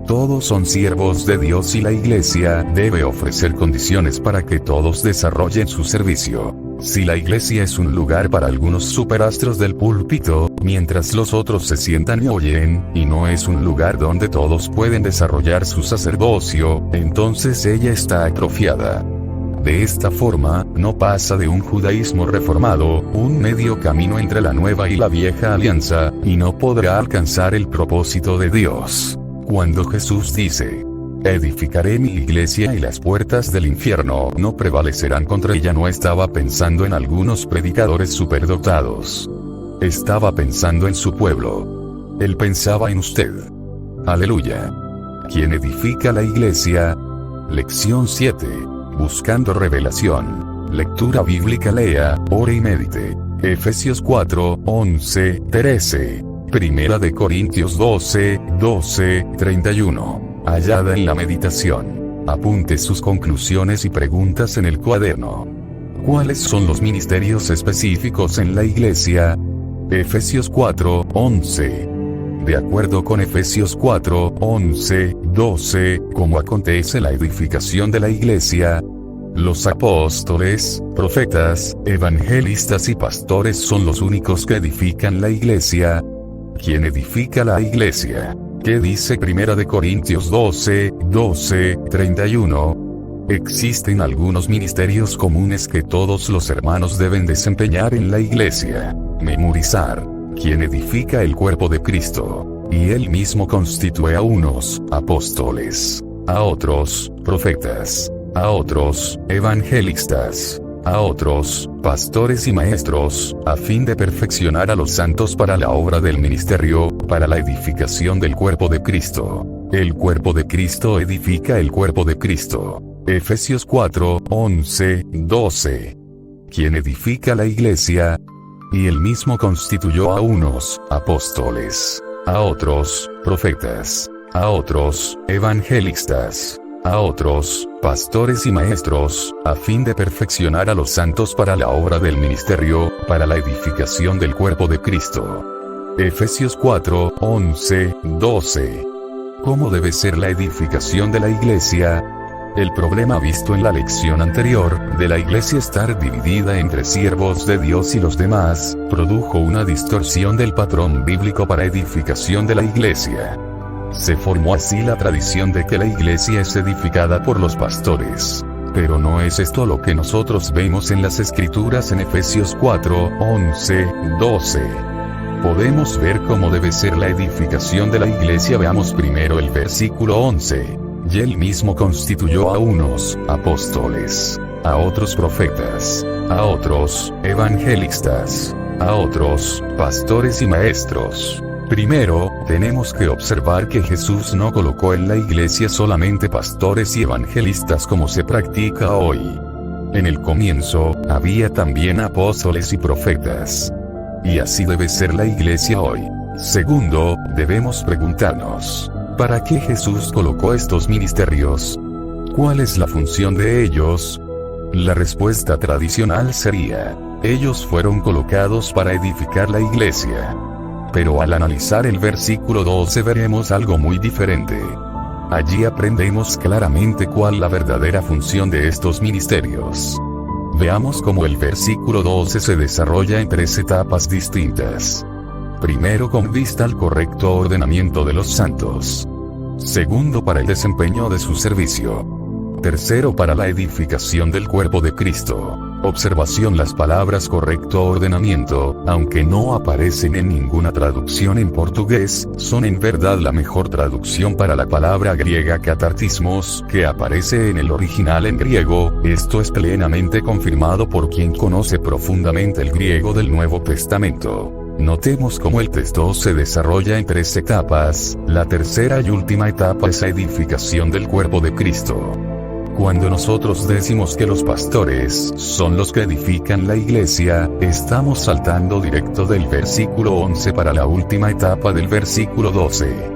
Todos son siervos de Dios y la Iglesia debe ofrecer condiciones para que todos desarrollen su servicio. Si la iglesia es un lugar para algunos superastros del púlpito, mientras los otros se sientan y oyen, y no es un lugar donde todos pueden desarrollar su sacerdocio, entonces ella está atrofiada. De esta forma, no pasa de un judaísmo reformado, un medio camino entre la nueva y la vieja alianza, y no podrá alcanzar el propósito de Dios. Cuando Jesús dice: edificaré mi iglesia y las puertas del infierno no prevalecerán contra ella, no estaba pensando en algunos predicadores superdotados. Estaba pensando en su pueblo. Él pensaba en usted. Aleluya. ¿Quién edifica la iglesia? Lección 7. Buscando revelación. Lectura bíblica. Lea, ore y medite. Efesios 4, 11, 13. Primera de Corintios 12, 12, 31. Hallada en la meditación. Apunte sus conclusiones y preguntas en el cuaderno. ¿Cuáles son los ministerios específicos en la iglesia? Efesios 4, 11. De acuerdo con Efesios 4, 11, 12, ¿cómo acontece la edificación de la iglesia? Los apóstoles, profetas, evangelistas y pastores son los únicos que edifican la iglesia. ¿Quién edifica la iglesia? ¿Qué dice Primera de Corintios 12, 12, 31? Existen algunos ministerios comunes que todos los hermanos deben desempeñar en la iglesia. Memorizar. ¿Quién edifica el cuerpo de Cristo? Y él mismo constituye a unos, apóstoles, a otros, profetas, a otros, evangelistas, a otros, pastores y maestros, a fin de perfeccionar a los santos para la obra del ministerio, para la edificación del cuerpo de Cristo. El cuerpo de Cristo edifica el cuerpo de Cristo. Efesios 4, 11, 12. ¿Quién edifica la iglesia? Y él mismo constituyó a unos, apóstoles, a otros, profetas, a otros, evangelistas, a otros, pastores y maestros, a fin de perfeccionar a los santos para la obra del ministerio, para la edificación del cuerpo de Cristo. Efesios 4, 11, 12. ¿Cómo debe ser la edificación de la iglesia? El problema visto en la lección anterior, de la iglesia estar dividida entre siervos de Dios y los demás, produjo una distorsión del patrón bíblico para edificación de la iglesia. Se formó así la tradición de que la iglesia es edificada por los pastores. Pero no es esto lo que nosotros vemos en las escrituras en Efesios 4, 11, 12. Podemos ver cómo debe ser la edificación de la iglesia. Veamos primero el versículo 11. Y él mismo constituyó a unos, apóstoles, a otros profetas, a otros, evangelistas, a otros, pastores y maestros. Primero, tenemos que observar que Jesús no colocó en la iglesia solamente pastores y evangelistas como se practica hoy. En el comienzo, había también apóstoles y profetas. Y así debe ser la iglesia hoy. Segundo, debemos preguntarnos, ¿para qué Jesús colocó estos ministerios? ¿Cuál es la función de ellos? La respuesta tradicional sería, ellos fueron colocados para edificar la iglesia. Pero al analizar el versículo 12 veremos algo muy diferente. Allí aprendemos claramente cuál la verdadera función de estos ministerios. Veamos cómo el versículo 12 se desarrolla en 3 etapas distintas. Primero, con vista al correcto ordenamiento de los santos. Segundo, para el desempeño de su servicio. Tercero, para la edificación del cuerpo de Cristo. Observación: las palabras correcto ordenamiento, aunque no aparecen en ninguna traducción en portugués, son en verdad la mejor traducción para la palabra griega catartismos, que aparece en el original en griego. Esto es plenamente confirmado por quien conoce profundamente el griego del Nuevo Testamento. Notemos cómo el texto se desarrolla en 3 etapas. La tercera y última etapa es la edificación del cuerpo de Cristo. Cuando nosotros decimos que los pastores son los que edifican la iglesia, estamos saltando directo del versículo 11 para la última etapa del versículo 12.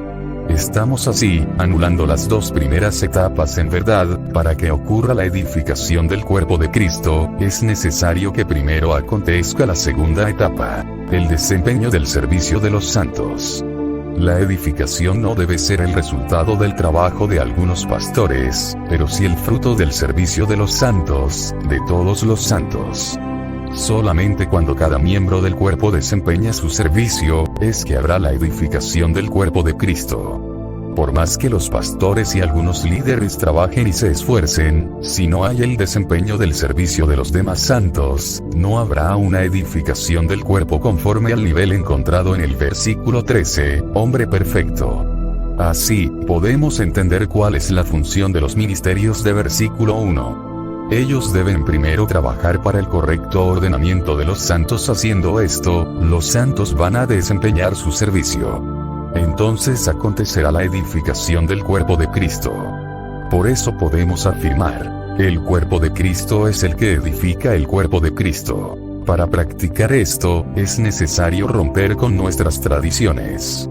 Estamos así, anulando las dos primeras etapas. En verdad, para que ocurra la edificación del cuerpo de Cristo, es necesario que primero acontezca la segunda etapa, el desempeño del servicio de los santos. La edificación no debe ser el resultado del trabajo de algunos pastores, pero sí el fruto del servicio de los santos, de todos los santos. Solamente cuando cada miembro del cuerpo desempeña su servicio, es que habrá la edificación del cuerpo de Cristo. Por más que los pastores y algunos líderes trabajen y se esfuercen, si no hay el desempeño del servicio de los demás santos, no habrá una edificación del cuerpo conforme al nivel encontrado en el versículo 13, hombre perfecto. Así, podemos entender cuál es la función de los ministerios de versículo 1. Ellos deben primero trabajar para el correcto ordenamiento de los santos. Haciendo esto, los santos van a desempeñar su servicio. Entonces acontecerá la edificación del cuerpo de Cristo. Por eso podemos afirmar, el cuerpo de Cristo es el que edifica el cuerpo de Cristo. Para practicar esto, es necesario romper con nuestras tradiciones.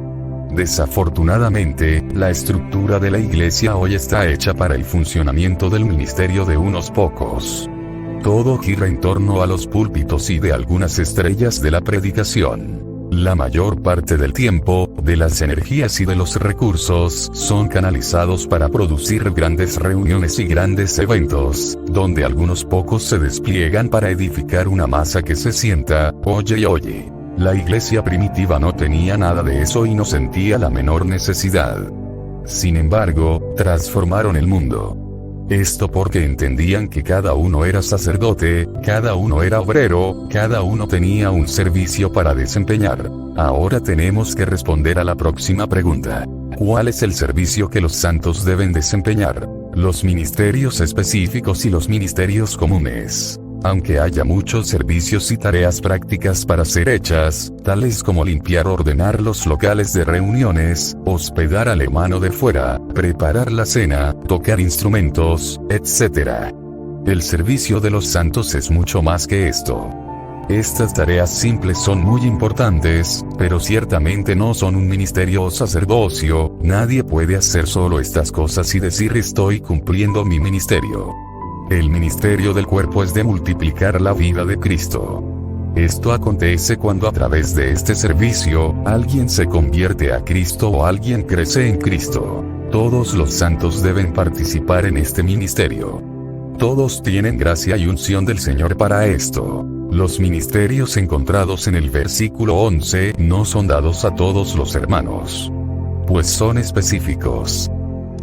Desafortunadamente, la estructura de la iglesia hoy está hecha para el funcionamiento del ministerio de unos pocos. Todo gira en torno a los púlpitos y de algunas estrellas de la predicación. La mayor parte del tiempo, de las energías y de los recursos, son canalizados para producir grandes reuniones y grandes eventos, donde algunos pocos se despliegan para edificar una masa que se sienta, oye y oye. La iglesia primitiva no tenía nada de eso y no sentía la menor necesidad. Sin embargo, transformaron el mundo. Esto porque entendían que cada uno era sacerdote, cada uno era obrero, cada uno tenía un servicio para desempeñar. Ahora tenemos que responder a la próxima pregunta. ¿Cuál es el servicio que los santos deben desempeñar? Los ministerios específicos y los ministerios comunes. Aunque haya muchos servicios y tareas prácticas para ser hechas, tales como limpiar o ordenar los locales de reuniones, hospedar al hermano de fuera, preparar la cena, tocar instrumentos, etc. El servicio de los santos es mucho más que esto. Estas tareas simples son muy importantes, pero ciertamente no son un ministerio o sacerdocio. Nadie puede hacer solo estas cosas y decir estoy cumpliendo mi ministerio. El ministerio del cuerpo es de multiplicar la vida de Cristo. Esto acontece cuando a través de este servicio, alguien se convierte a Cristo o alguien crece en Cristo. Todos los santos deben participar en este ministerio. Todos tienen gracia y unción del Señor para esto. Los ministerios encontrados en el versículo 11 no son dados a todos los hermanos, pues son específicos.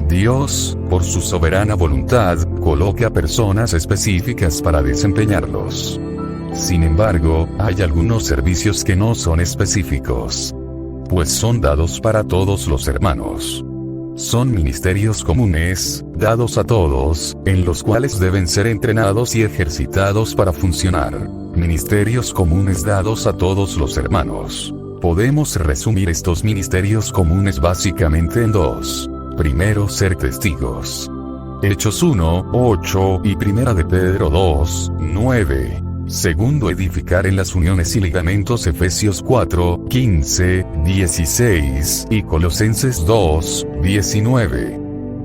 Dios, por su soberana voluntad, coloca personas específicas para desempeñarlos. Sin embargo, hay algunos servicios que no son específicos, pues son dados para todos los hermanos. Son ministerios comunes, dados a todos, en los cuales deben ser entrenados y ejercitados para funcionar. Ministerios comunes dados a todos los hermanos. Podemos resumir estos ministerios comunes básicamente en dos. Primero, ser testigos. Hechos 1, 8 y Primera de Pedro 2, 9. Segundo, edificar en las uniones y ligamentos. Efesios 4, 15, 16 y Colosenses 2, 19.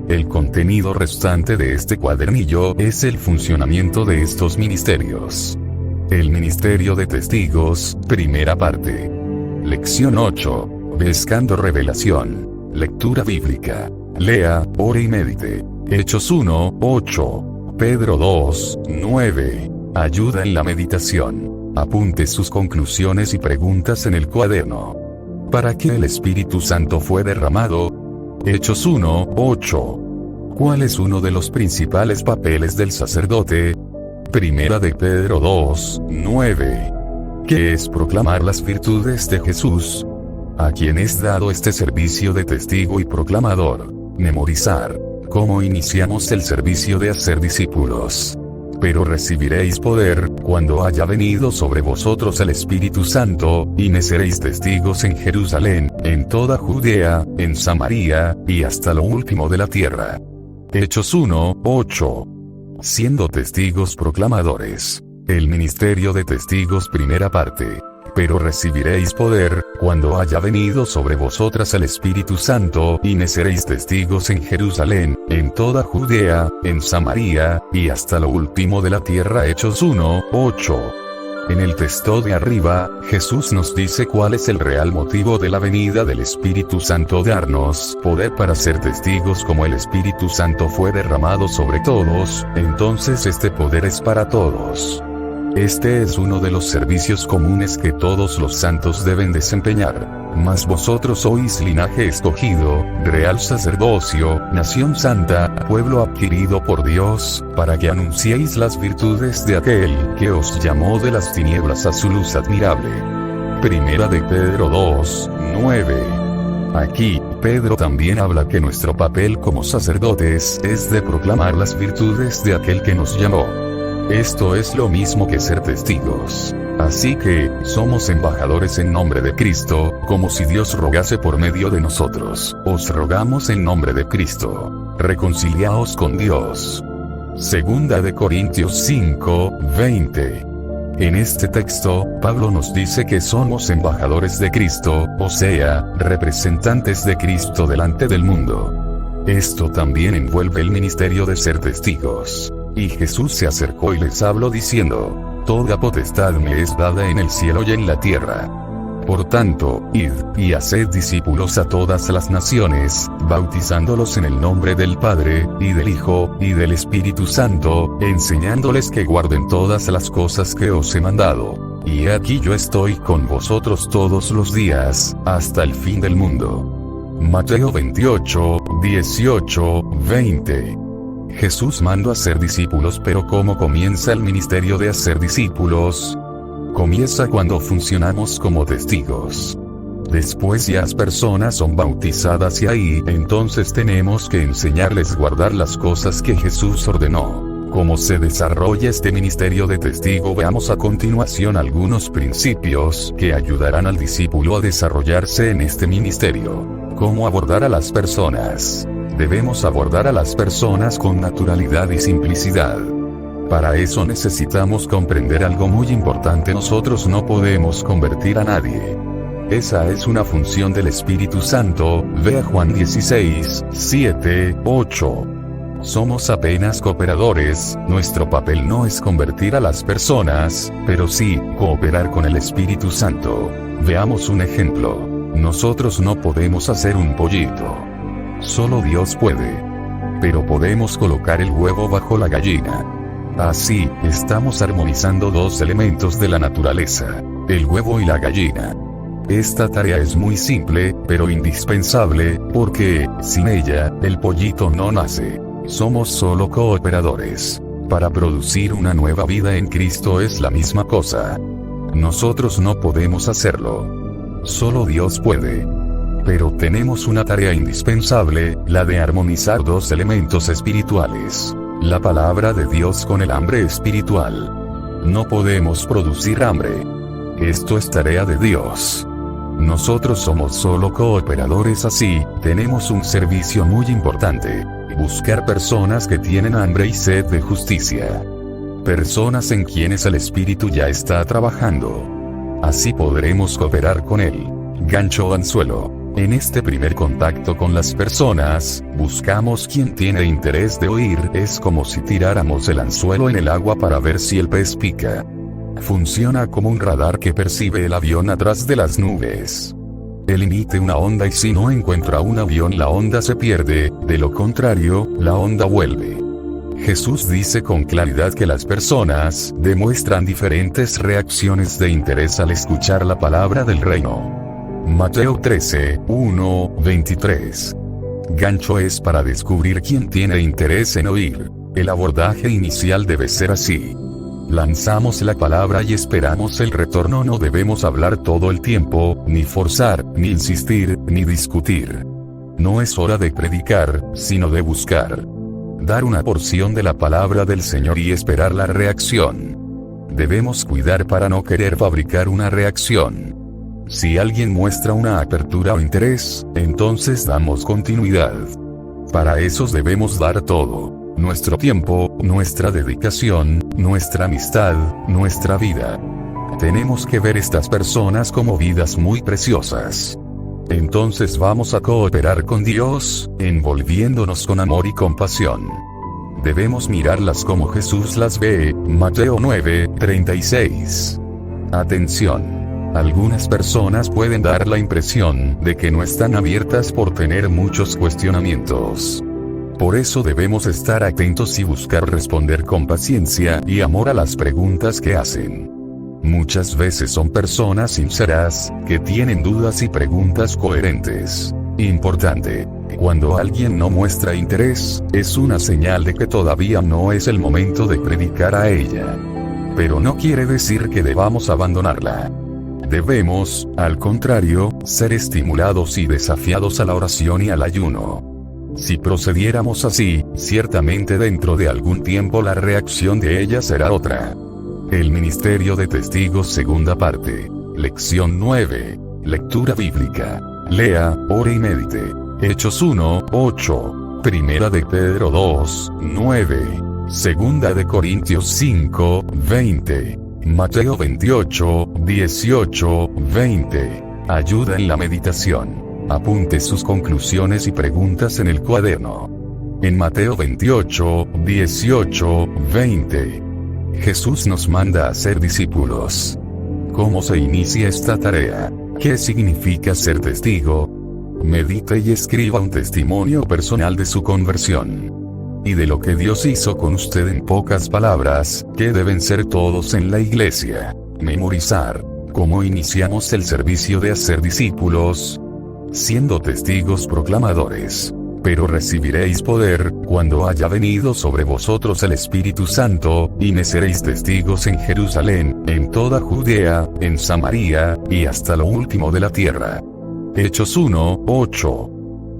El contenido restante de este cuadernillo es el funcionamiento de estos ministerios. El ministerio de testigos, primera parte. Lección 8. Buscando revelación. Lectura bíblica. Lea, ore y medite. Hechos 1, 8. Pedro 2, 9. Ayuda en la meditación. Apunte sus conclusiones y preguntas en el cuaderno. ¿Para qué el Espíritu Santo fue derramado? Hechos 1, 8. ¿Cuál es uno de los principales papeles del sacerdote? Primera de Pedro 2, 9. ¿Qué es proclamar las virtudes de Jesús? ¿A quién es dado este servicio de testigo y proclamador? Memorizar. ¿Cómo iniciamos el servicio de hacer discípulos? Pero recibiréis poder, cuando haya venido sobre vosotros el Espíritu Santo, y me seréis testigos en Jerusalén, en toda Judea, en Samaria, y hasta lo último de la tierra. Hechos 1:8. Siendo testigos proclamadores. El ministerio de testigos, primera parte. Pero recibiréis poder, cuando haya venido sobre vosotras el Espíritu Santo, y me seréis testigos en Jerusalén, en toda Judea, en Samaria, y hasta lo último de la tierra. Hechos 1:8. En el texto de arriba, Jesús nos dice cuál es el real motivo de la venida del Espíritu Santo: darnos poder para ser testigos. Como el Espíritu Santo fue derramado sobre todos, entonces este poder es para todos. Este es uno de los servicios comunes que todos los santos deben desempeñar. Mas vosotros sois linaje escogido, real sacerdocio, nación santa, pueblo adquirido por Dios, para que anunciéis las virtudes de aquel que os llamó de las tinieblas a su luz admirable. Primera de Pedro 2:9. Aquí, Pedro también habla que nuestro papel como sacerdotes es de proclamar las virtudes de aquel que nos llamó. Esto es lo mismo que ser testigos. Así que, somos embajadores en nombre de Cristo, como si Dios rogase por medio de nosotros. Os rogamos en nombre de Cristo. Reconciliaos con Dios. Segunda de Corintios 5:20. En este texto, Pablo nos dice que somos embajadores de Cristo, o sea, representantes de Cristo delante del mundo. Esto también envuelve el ministerio de ser testigos. Y Jesús se acercó y les habló diciendo: toda potestad me es dada en el cielo y en la tierra. Por tanto, id, y haced discípulos a todas las naciones, bautizándolos en el nombre del Padre, y del Hijo, y del Espíritu Santo, enseñándoles que guarden todas las cosas que os he mandado. Y he aquí yo estoy con vosotros todos los días, hasta el fin del mundo. Mateo 28:18-20. Jesús mandó a ser discípulos, pero ¿cómo comienza el ministerio de hacer discípulos? Comienza cuando funcionamos como testigos. Después ya las personas son bautizadas y ahí entonces tenemos que enseñarles a guardar las cosas que Jesús ordenó. ¿Cómo se desarrolla este ministerio de testigo? Veamos a continuación algunos principios que ayudarán al discípulo a desarrollarse en este ministerio. ¿Cómo abordar a las personas? Debemos abordar a las personas con naturalidad y simplicidad. Para eso necesitamos comprender algo muy importante: nosotros no podemos convertir a nadie. Esa es una función del Espíritu Santo, vea Juan 16:7-8. Somos apenas cooperadores, nuestro papel no es convertir a las personas, pero sí, cooperar con el Espíritu Santo. Veamos un ejemplo. Nosotros no podemos hacer un pollito. Solo Dios puede. Pero podemos colocar el huevo bajo la gallina. Así, estamos armonizando dos elementos de la naturaleza: el huevo y la gallina. Esta tarea es muy simple, pero indispensable, porque, sin ella, el pollito no nace. Somos solo cooperadores. Para producir una nueva vida en Cristo es la misma cosa. Nosotros no podemos hacerlo. Solo Dios puede. Pero tenemos una tarea indispensable, la de armonizar dos elementos espirituales: la palabra de Dios con el hambre espiritual. No podemos producir hambre. Esto es tarea de Dios. Nosotros somos solo cooperadores. Así, tenemos un servicio muy importante: buscar personas que tienen hambre y sed de justicia. Personas en quienes el Espíritu ya está trabajando. Así podremos cooperar con Él. Gancho o anzuelo. En este primer contacto con las personas, buscamos quien tiene interés de oír. Es como si tiráramos el anzuelo en el agua para ver si el pez pica. Funciona como un radar que percibe el avión atrás de las nubes. Él emite una onda y si no encuentra un avión, la onda se pierde; de lo contrario, la onda vuelve. Jesús dice con claridad que las personas demuestran diferentes reacciones de interés al escuchar la palabra del reino. Mateo 13:1-23. Gancho es para descubrir quién tiene interés en oír. El abordaje inicial debe ser así: lanzamos la palabra y esperamos el retorno. No debemos hablar todo el tiempo, ni forzar, ni insistir, ni discutir. No es hora de predicar, sino de buscar. Dar una porción de la palabra del Señor y esperar la reacción. Debemos cuidar para no querer fabricar una reacción. Si alguien muestra una apertura o interés, entonces damos continuidad. Para esos debemos dar todo. Nuestro tiempo, nuestra dedicación, nuestra amistad, nuestra vida. Tenemos que ver estas personas como vidas muy preciosas. Entonces vamos a cooperar con Dios, envolviéndonos con amor y compasión. Debemos mirarlas como Jesús las ve, Mateo 9:36. Atención. Algunas personas pueden dar la impresión de que no están abiertas por tener muchos cuestionamientos. Por eso debemos estar atentos y buscar responder con paciencia y amor a las preguntas que hacen. Muchas veces son personas sinceras, que tienen dudas y preguntas coherentes. Importante. Cuando alguien no muestra interés, es una señal de que todavía no es el momento de predicar a ella. Pero no quiere decir que debamos abandonarla. Debemos, al contrario, ser estimulados y desafiados a la oración y al ayuno. Si procediéramos así, ciertamente dentro de algún tiempo la reacción de ella será otra. El Ministerio de Testigos, segunda parte. Lección 9. Lectura bíblica. Lea, ore y medite. Hechos 1:8. Primera de Pedro 2:9. Segunda de Corintios 5:20. Mateo 28:18-20. Ayuda en la meditación. Apunte sus conclusiones y preguntas en el cuaderno. En Mateo 28:18-20. Jesús nos manda a ser discípulos. ¿Cómo se inicia esta tarea? ¿Qué significa ser testigo? Medite y escriba un testimonio personal de su conversión. Y de lo que Dios hizo con usted en pocas palabras, que deben ser todos en la iglesia. Memorizar. ¿Cómo iniciamos el servicio de hacer discípulos? Siendo testigos proclamadores. Pero recibiréis poder, cuando haya venido sobre vosotros el Espíritu Santo, y me seréis testigos en Jerusalén, en toda Judea, en Samaria, y hasta lo último de la tierra. Hechos 1:8.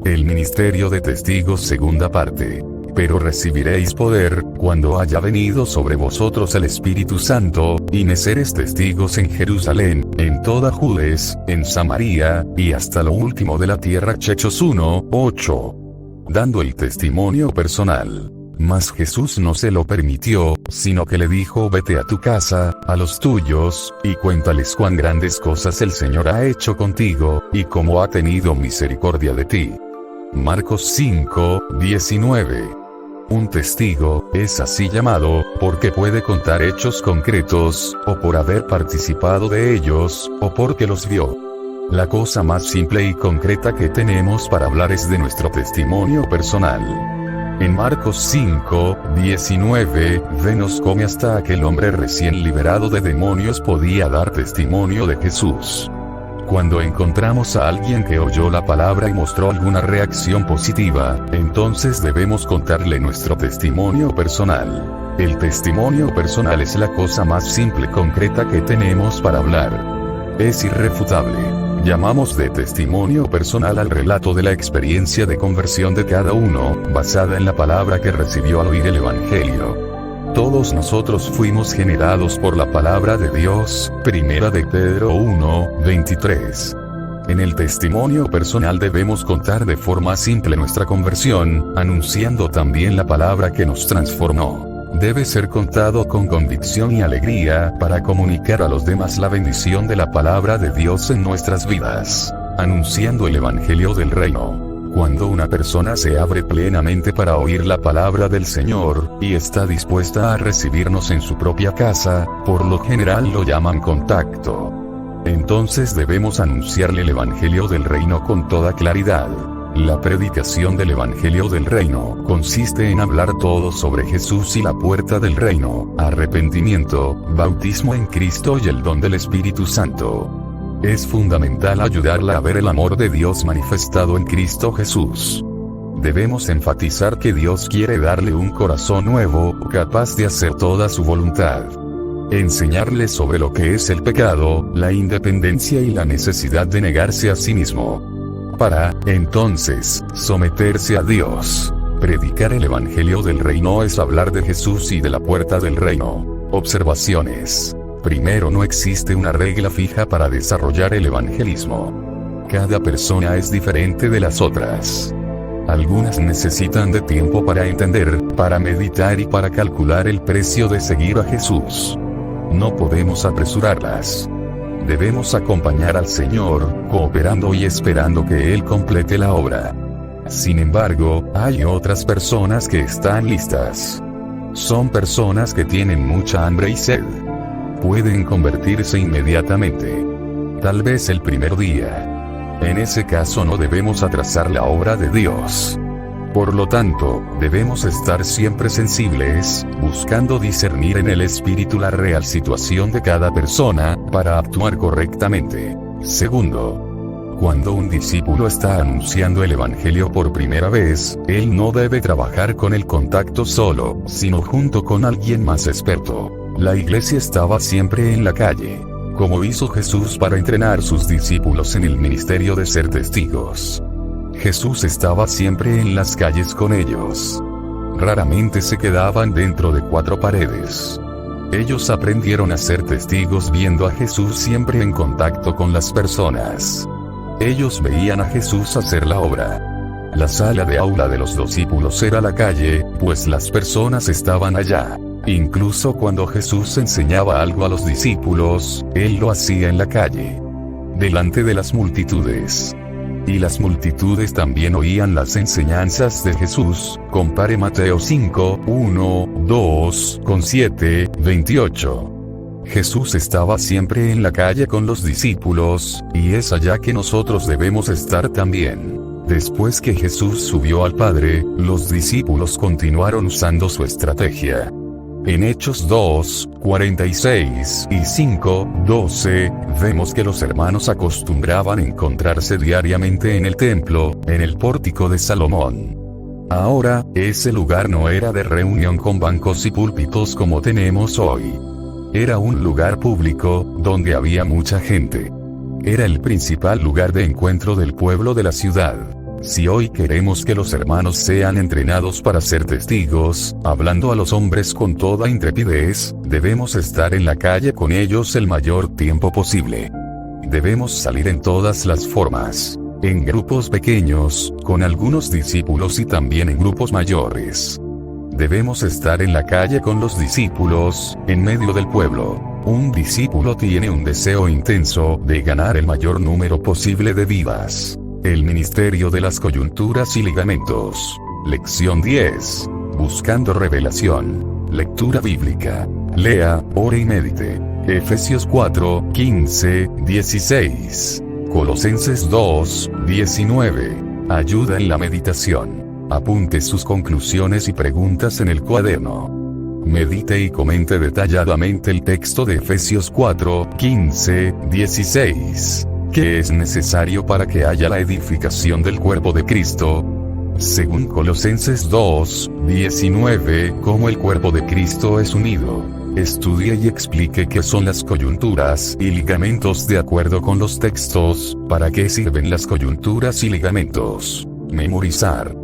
El Ministerio de Testigos, segunda parte. Pero recibiréis poder, cuando haya venido sobre vosotros el Espíritu Santo, y me seréis testigos en Jerusalén, en toda Judea, en Samaria, y hasta lo último de la tierra. Hechos 1:8. Dando el testimonio personal. Mas Jesús no se lo permitió, sino que le dijo: vete a tu casa, a los tuyos, y cuéntales cuán grandes cosas el Señor ha hecho contigo, y cómo ha tenido misericordia de ti. Marcos 5:19. Un testigo es así llamado, porque puede contar hechos concretos, o por haber participado de ellos, o porque los vio. La cosa más simple y concreta que tenemos para hablar es de nuestro testimonio personal. En Marcos 5:19, nos come hasta aquel hombre recién liberado de demonios podía dar testimonio de Jesús. Cuando encontramos a alguien que oyó la palabra y mostró alguna reacción positiva, entonces debemos contarle nuestro testimonio personal. El testimonio personal es la cosa más simple y concreta que tenemos para hablar. Es irrefutable. Llamamos de testimonio personal al relato de la experiencia de conversión de cada uno, basada en la palabra que recibió al oír el Evangelio. Todos nosotros fuimos generados por la palabra de Dios, primera de Pedro 1:23. En el testimonio personal debemos contar de forma simple nuestra conversión, anunciando también la palabra que nos transformó. Debe ser contado con convicción y alegría, para comunicar a los demás la bendición de la palabra de Dios en nuestras vidas, anunciando el Evangelio del Reino. Cuando una persona se abre plenamente para oír la palabra del Señor, y está dispuesta a recibirnos en su propia casa, por lo general lo llaman contacto. Entonces debemos anunciarle el Evangelio del Reino con toda claridad. La predicación del Evangelio del Reino consiste en hablar todo sobre Jesús y la puerta del reino, arrepentimiento, bautismo en Cristo y el don del Espíritu Santo. Es fundamental ayudarla a ver el amor de Dios manifestado en Cristo Jesús. Debemos enfatizar que Dios quiere darle un corazón nuevo, capaz de hacer toda su voluntad. Enseñarle sobre lo que es el pecado, la independencia y la necesidad de negarse a sí mismo. Para, entonces, someterse a Dios. Predicar el Evangelio del Reino es hablar de Jesús y de la puerta del reino. Observaciones. Primero, no existe una regla fija para desarrollar el evangelismo. Cada persona es diferente de las otras. Algunas necesitan de tiempo para entender, para meditar y para calcular el precio de seguir a Jesús. No podemos apresurarlas. Debemos acompañar al Señor, cooperando y esperando que Él complete la obra. Sin embargo, hay otras personas que están listas. Son personas que tienen mucha hambre y sed. Pueden convertirse inmediatamente. Tal vez el primer día. En ese caso no debemos atrasar la obra de Dios. Por lo tanto, debemos estar siempre sensibles, buscando discernir en el espíritu la real situación de cada persona, para actuar correctamente. Segundo, cuando un discípulo está anunciando el Evangelio por primera vez, él no debe trabajar con el contacto solo, sino junto con alguien más experto. La iglesia estaba siempre en la calle, como hizo Jesús para entrenar sus discípulos en el ministerio de ser testigos. Jesús estaba siempre en las calles con ellos. Raramente se quedaban dentro de cuatro paredes. Ellos aprendieron a ser testigos viendo a Jesús siempre en contacto con las personas. Ellos veían a Jesús hacer la obra. La sala de aula de los discípulos era la calle, pues las personas estaban allá. Incluso cuando Jesús enseñaba algo a los discípulos, Él lo hacía en la calle, delante de las multitudes. Y las multitudes también oían las enseñanzas de Jesús. Compare Mateo 5, 1, 2, con 7, 28. Jesús estaba siempre en la calle con los discípulos, y es allá que nosotros debemos estar también. Después que Jesús subió al Padre, los discípulos continuaron usando su estrategia. En Hechos 2, 46 y 5, 12, vemos que los hermanos acostumbraban encontrarse diariamente en el templo, en el pórtico de Salomón. Ahora, ese lugar no era de reunión con bancos y púlpitos como tenemos hoy. Era un lugar público, donde había mucha gente. Era el principal lugar de encuentro del pueblo de la ciudad. Si hoy queremos que los hermanos sean entrenados para ser testigos, hablando a los hombres con toda intrepidez, debemos estar en la calle con ellos el mayor tiempo posible. Debemos salir en todas las formas. En grupos pequeños, con algunos discípulos y también en grupos mayores. Debemos estar en la calle con los discípulos, en medio del pueblo. Un discípulo tiene un deseo intenso de ganar el mayor número posible de vidas. El ministerio de las coyunturas y ligamentos. Lección 10. Buscando revelación. Lectura bíblica. Lea, ore y medite. Efesios 4, 15, 16. Colosenses 2, 19. Ayuda en la meditación. Apunte sus conclusiones y preguntas en el cuaderno. Medite y comente detalladamente el texto de Efesios 4, 15, 16. ¿Qué es necesario para que haya la edificación del cuerpo de Cristo? Según Colosenses 2, 19, cómo el cuerpo de Cristo es unido. Estudie y explique qué son las coyunturas y ligamentos de acuerdo con los textos. ¿Para qué sirven las coyunturas y ligamentos? Memorizar.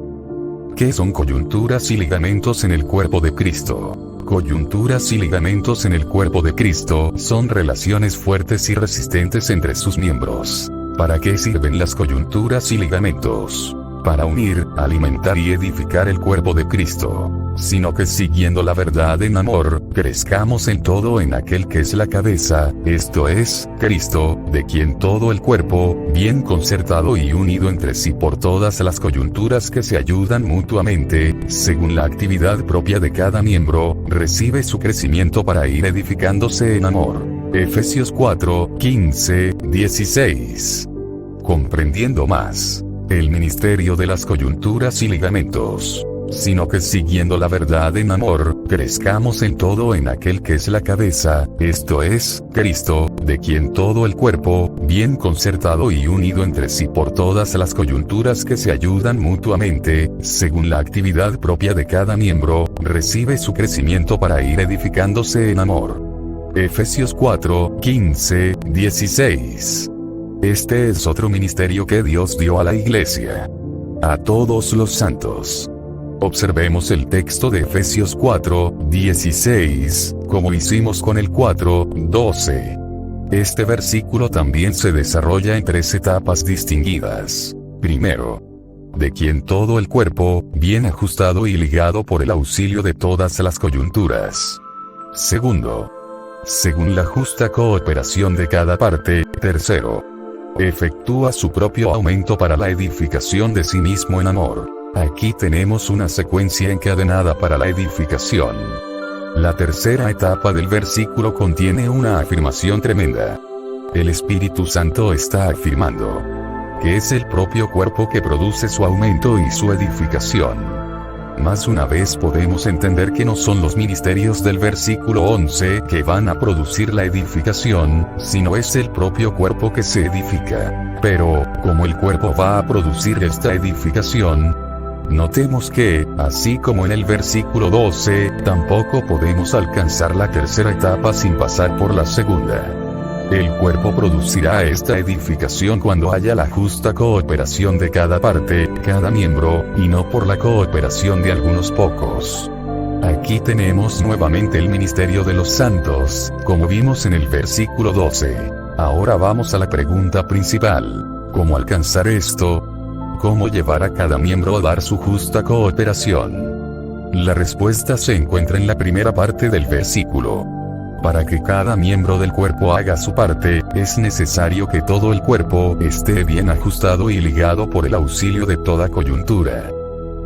¿Qué son coyunturas y ligamentos en el cuerpo de Cristo? Coyunturas y ligamentos en el cuerpo de Cristo son relaciones fuertes y resistentes entre sus miembros. ¿Para qué sirven las coyunturas y ligamentos? Para unir, alimentar y edificar el cuerpo de Cristo. Sino que siguiendo la verdad en amor, crezcamos en todo en aquel que es la cabeza, esto es, Cristo, de quien todo el cuerpo, bien concertado y unido entre sí por todas las coyunturas que se ayudan mutuamente, según la actividad propia de cada miembro, recibe su crecimiento para ir edificándose en amor. Efesios 4, 15, 16. Comprendiendo más. El ministerio de las coyunturas y ligamentos. Sino que siguiendo la verdad en amor, crezcamos en todo en aquel que es la cabeza, esto es, Cristo, de quien todo el cuerpo, bien concertado y unido entre sí por todas las coyunturas que se ayudan mutuamente, según la actividad propia de cada miembro, recibe su crecimiento para ir edificándose en amor. Efesios 4, 15, 16. Este es otro ministerio que Dios dio a la iglesia. A todos los santos. Observemos el texto de Efesios 4, 16, como hicimos con el 4, 12. Este versículo también se desarrolla en tres etapas distinguidas. Primero, de quien todo el cuerpo, bien ajustado y ligado por el auxilio de todas las coyunturas. Segundo, según la justa cooperación de cada parte. Tercero, efectúa su propio aumento para la edificación de sí mismo en amor. Aquí tenemos una secuencia encadenada para la edificación. La tercera etapa del versículo contiene una afirmación tremenda. El Espíritu Santo está afirmando que es el propio cuerpo que produce su aumento y su edificación. Más una vez podemos entender que no son los ministerios del versículo 11 que van a producir la edificación, sino es el propio cuerpo que se edifica. Pero, ¿cómo el cuerpo va a producir esta edificación? Notemos que, así como en el versículo 12, tampoco podemos alcanzar la tercera etapa sin pasar por la segunda. El cuerpo producirá esta edificación cuando haya la justa cooperación de cada parte, cada miembro, y no por la cooperación de algunos pocos. Aquí tenemos nuevamente el ministerio de los santos, como vimos en el versículo 12. Ahora vamos a la pregunta principal. ¿Cómo alcanzar esto? ¿Cómo llevar a cada miembro a dar su justa cooperación? La respuesta se encuentra en la primera parte del versículo. Para que cada miembro del cuerpo haga su parte, es necesario que todo el cuerpo esté bien ajustado y ligado por el auxilio de toda coyuntura.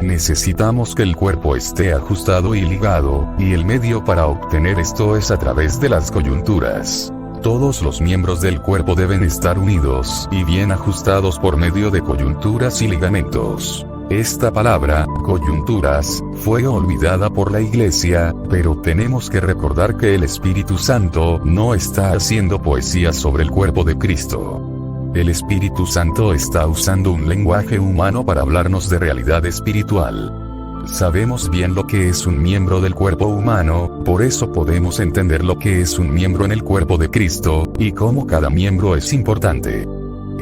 Necesitamos que el cuerpo esté ajustado y ligado, y el medio para obtener esto es a través de las coyunturas. Todos los miembros del cuerpo deben estar unidos y bien ajustados por medio de coyunturas y ligamentos. Esta palabra, coyunturas, fue olvidada por la Iglesia, pero tenemos que recordar que el Espíritu Santo no está haciendo poesía sobre el cuerpo de Cristo. El Espíritu Santo está usando un lenguaje humano para hablarnos de realidad espiritual. Sabemos bien lo que es un miembro del cuerpo humano, por eso podemos entender lo que es un miembro en el cuerpo de Cristo, y cómo cada miembro es importante.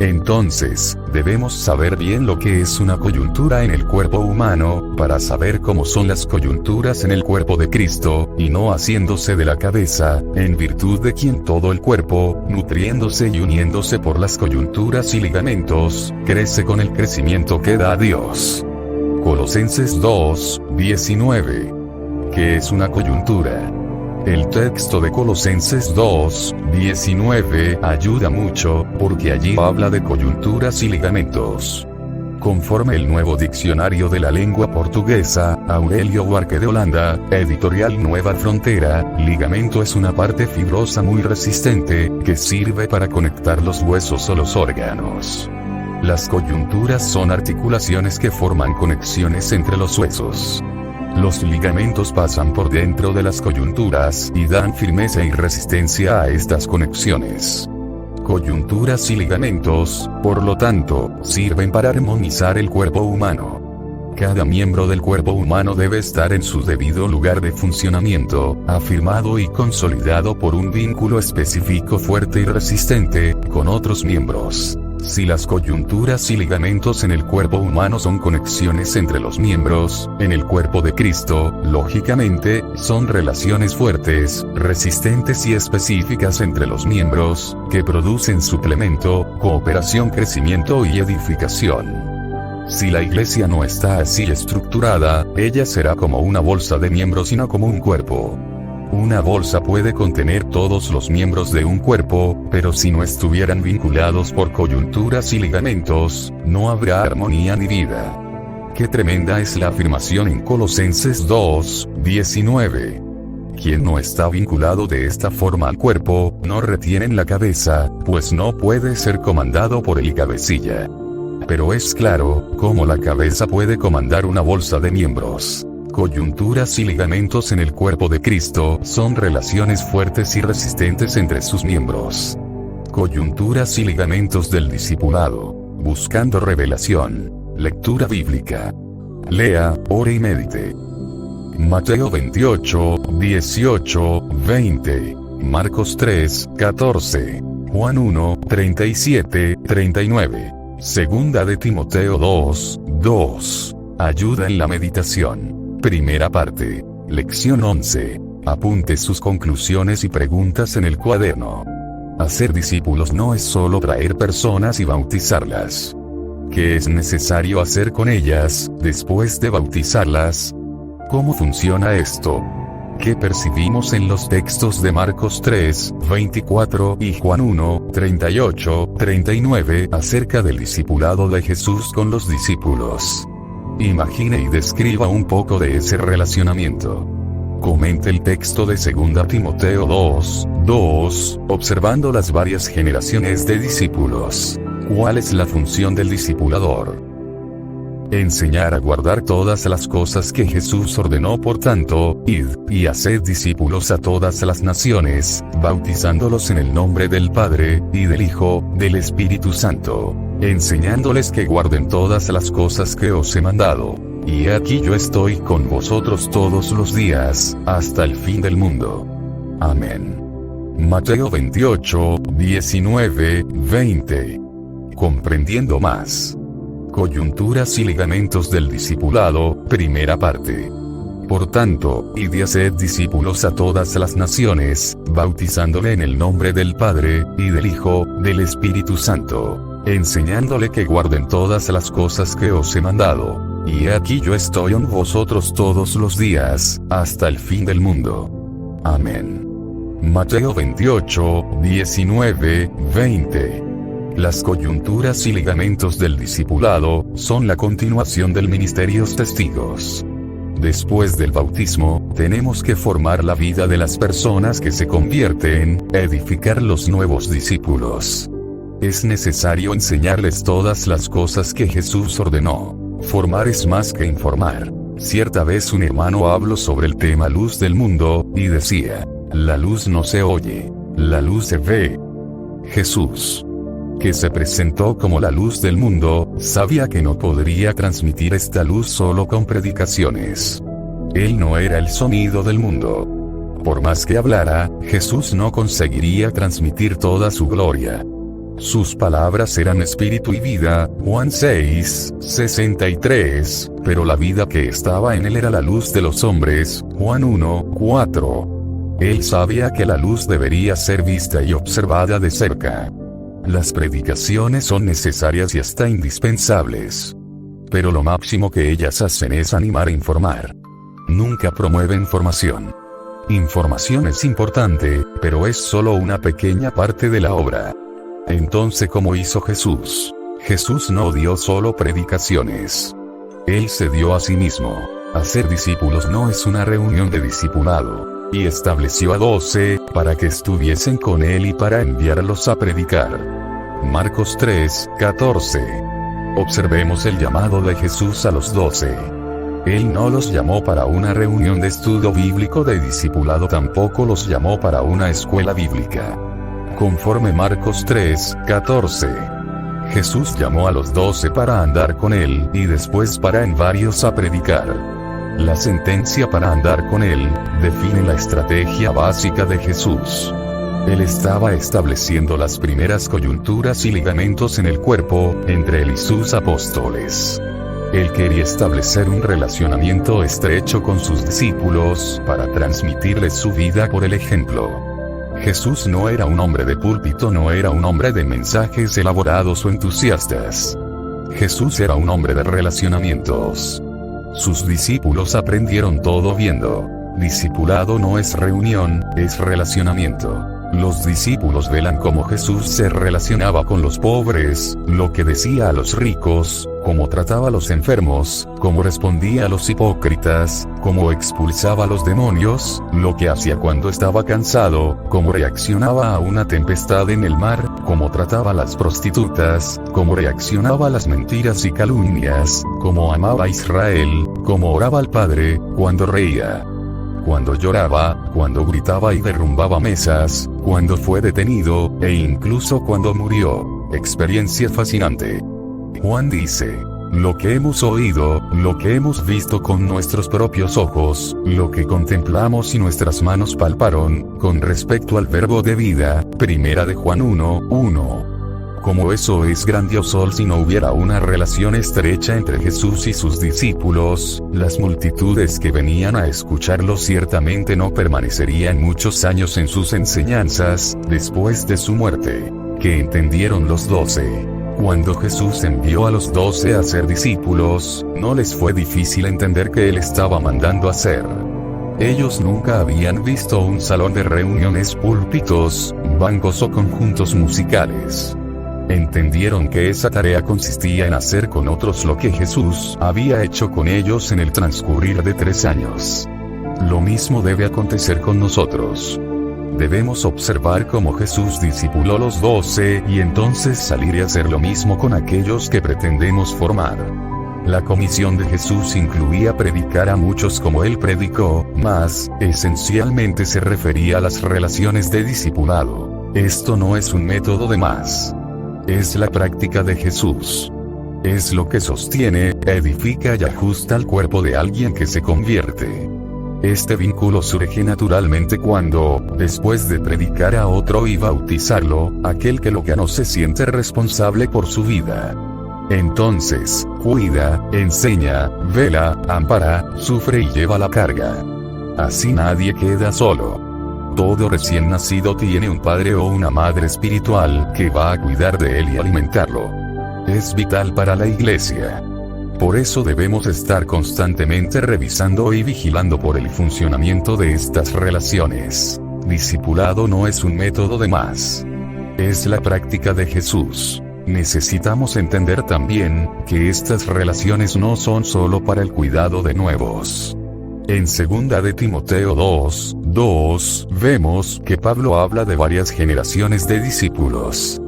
Entonces, debemos saber bien lo que es una coyuntura en el cuerpo humano, para saber cómo son las coyunturas en el cuerpo de Cristo, y no haciéndose de la cabeza, en virtud de quien todo el cuerpo, nutriéndose y uniéndose por las coyunturas y ligamentos, crece con el crecimiento que da a Dios. Colosenses 2:19. ¿Qué es una coyuntura? El texto de Colosenses 2:19 ayuda mucho, porque allí habla de coyunturas y ligamentos. Conforme el nuevo diccionario de la lengua portuguesa, Aurelio Buarque de Holanda, editorial Nueva Frontera, ligamento es una parte fibrosa muy resistente, que sirve para conectar los huesos o los órganos. Las coyunturas son articulaciones que forman conexiones entre los huesos. Los ligamentos pasan por dentro de las coyunturas y dan firmeza y resistencia a estas conexiones. Coyunturas y ligamentos, por lo tanto, sirven para armonizar el cuerpo humano. Cada miembro del cuerpo humano debe estar en su debido lugar de funcionamiento, afirmado y consolidado por un vínculo específico fuerte y resistente, con otros miembros. Si las coyunturas y ligamentos en el cuerpo humano son conexiones entre los miembros, en el cuerpo de Cristo, lógicamente, son relaciones fuertes, resistentes y específicas entre los miembros, que producen suplemento, cooperación, crecimiento y edificación. Si la iglesia no está así estructurada, ella será como una bolsa de miembros y no como un cuerpo. Una bolsa puede contener todos los miembros de un cuerpo, pero si no estuvieran vinculados por coyunturas y ligamentos, no habrá armonía ni vida. Qué tremenda es la afirmación en Colosenses 2:19. Quien no está vinculado de esta forma al cuerpo, no retiene la cabeza, pues no puede ser comandado por el cabecilla. Pero es claro, cómo la cabeza puede comandar una bolsa de miembros. Coyunturas y ligamentos en el cuerpo de Cristo son relaciones fuertes y resistentes entre sus miembros. Coyunturas y ligamentos del discipulado. Buscando revelación. Lectura bíblica. Lea, ore y medite. Mateo 28:18-20. Marcos 3:14. Juan 1:37-39. Segunda de Timoteo 2:2. Ayuda en la meditación. Primera parte. Lección 11. Apunte sus conclusiones y preguntas en el cuaderno. Hacer discípulos no es solo traer personas y bautizarlas. ¿Qué es necesario hacer con ellas, después de bautizarlas? ¿Cómo funciona esto? ¿Qué percibimos en los textos de Marcos 3, 24 y Juan 1, 38, 39 acerca del discipulado de Jesús con los discípulos? Imagine y describa un poco de ese relacionamiento. Comente el texto de 2 Timoteo 2, 2, observando las varias generaciones de discípulos. ¿Cuál es la función del discipulador? Enseñar a guardar todas las cosas que Jesús ordenó. Por tanto, id, y haced discípulos a todas las naciones, bautizándolos en el nombre del Padre, y del Hijo, del Espíritu Santo, enseñándoles que guarden todas las cosas que os he mandado. Y aquí yo estoy con vosotros todos los días, hasta el fin del mundo. Amén. Mateo 28, 19, 20. Comprendiendo más. Coyunturas y ligamentos del discipulado, primera parte. Por tanto, id y haced discípulos a todas las naciones, bautizándole en el nombre del Padre, y del Hijo, del Espíritu Santo, enseñándole que guarden todas las cosas que os he mandado. Y aquí yo estoy con vosotros todos los días, hasta el fin del mundo. Amén. Mateo 28, 19, 20. Las coyunturas y ligamentos del discipulado son la continuación del ministerio testigos. Después del bautismo, tenemos que formar la vida de las personas que se convierten, edificar los nuevos discípulos. Es necesario enseñarles todas las cosas que Jesús ordenó. Formar es más que informar. Cierta vez un hermano habló sobre el tema luz del mundo, y decía, la luz no se oye, la luz se ve. Jesús, que se presentó como la luz del mundo, sabía que no podría transmitir esta luz solo con predicaciones. Él no era el sonido del mundo. Por más que hablara, Jesús no conseguiría transmitir toda su gloria. Sus palabras eran espíritu y vida, Juan 6, 63, pero la vida que estaba en él era la luz de los hombres, Juan 1, 4. Él sabía que la luz debería ser vista y observada de cerca. Las predicaciones son necesarias y hasta indispensables. Pero lo máximo que ellas hacen es animar e informar. Nunca promueven formación. Información es importante, pero es solo una pequeña parte de la obra. Entonces, ¿cómo hizo Jesús? Jesús no dio solo predicaciones. Él se dio a sí mismo. Hacer discípulos no es una reunión de discipulado. Y estableció a 12, para que estuviesen con él y para enviarlos a predicar. Marcos 3, 14. Observemos el llamado de Jesús a los 12. Él no los llamó para una reunión de estudio bíblico de discipulado, tampoco los llamó para una escuela bíblica. Conforme Marcos 3, 14. Jesús llamó a los 12 para andar con él, y después para enviarlos a predicar. La sentencia para andar con él define la estrategia básica de Jesús. Él estaba estableciendo las primeras coyunturas y ligamentos en el cuerpo, entre él y sus apóstoles. Él quería establecer un relacionamiento estrecho con sus discípulos, para transmitirles su vida por el ejemplo. Jesús no era un hombre de púlpito, no era un hombre de mensajes elaborados o entusiastas. Jesús era un hombre de relacionamientos. Sus discípulos aprendieron todo viendo. Discipulado no es reunión, es relacionamiento. Los discípulos velan cómo Jesús se relacionaba con los pobres, lo que decía a los ricos, cómo trataba a los enfermos, cómo respondía a los hipócritas, cómo expulsaba a los demonios, lo que hacía cuando estaba cansado, cómo reaccionaba a una tempestad en el mar, cómo trataba a las prostitutas, cómo reaccionaba a las mentiras y calumnias, cómo amaba a Israel, cómo oraba al Padre, cuando reía, cuando lloraba, cuando gritaba y derrumbaba mesas, cuando fue detenido, e incluso cuando murió. Experiencia fascinante. Juan dice, lo que hemos oído, lo que hemos visto con nuestros propios ojos, lo que contemplamos y nuestras manos palparon, con respecto al verbo de vida, primera de Juan 1, 1. Como eso es grandioso si no hubiera una relación estrecha entre Jesús y sus discípulos, las multitudes que venían a escucharlo ciertamente no permanecerían muchos años en sus enseñanzas, después de su muerte. ¿Qué entendieron los 12? Cuando Jesús envió a los 12 a ser discípulos, no les fue difícil entender que Él estaba mandando hacer. Ellos nunca habían visto un salón de reuniones, púlpitos, bancos o conjuntos musicales. Entendieron que esa tarea consistía en hacer con otros lo que Jesús había hecho con ellos en el transcurrir de 3 años. Lo mismo debe acontecer con nosotros. Debemos observar cómo Jesús discipuló a los 12 y entonces salir y hacer lo mismo con aquellos que pretendemos formar. La comisión de Jesús incluía predicar a muchos como Él predicó, mas, esencialmente se refería a las relaciones de discipulado. Esto no es un método de más. Es la práctica de Jesús. Es lo que sostiene, edifica y ajusta al cuerpo de alguien que se convierte. Este vínculo surge naturalmente cuando, después de predicar a otro y bautizarlo, aquel que lo ganó se siente responsable por su vida. Entonces, cuida, enseña, vela, ampara, sufre y lleva la carga. Así nadie queda solo. Todo recién nacido tiene un padre o una madre espiritual que va a cuidar de él y alimentarlo. Es vital para la iglesia. Por eso debemos estar constantemente revisando y vigilando por el funcionamiento de estas relaciones. Discipulado no es un método de más. Es la práctica de Jesús. Necesitamos entender también que estas relaciones no son solo para el cuidado de nuevos. En 2 de Timoteo 2:2, vemos que Pablo habla de varias generaciones de discípulos.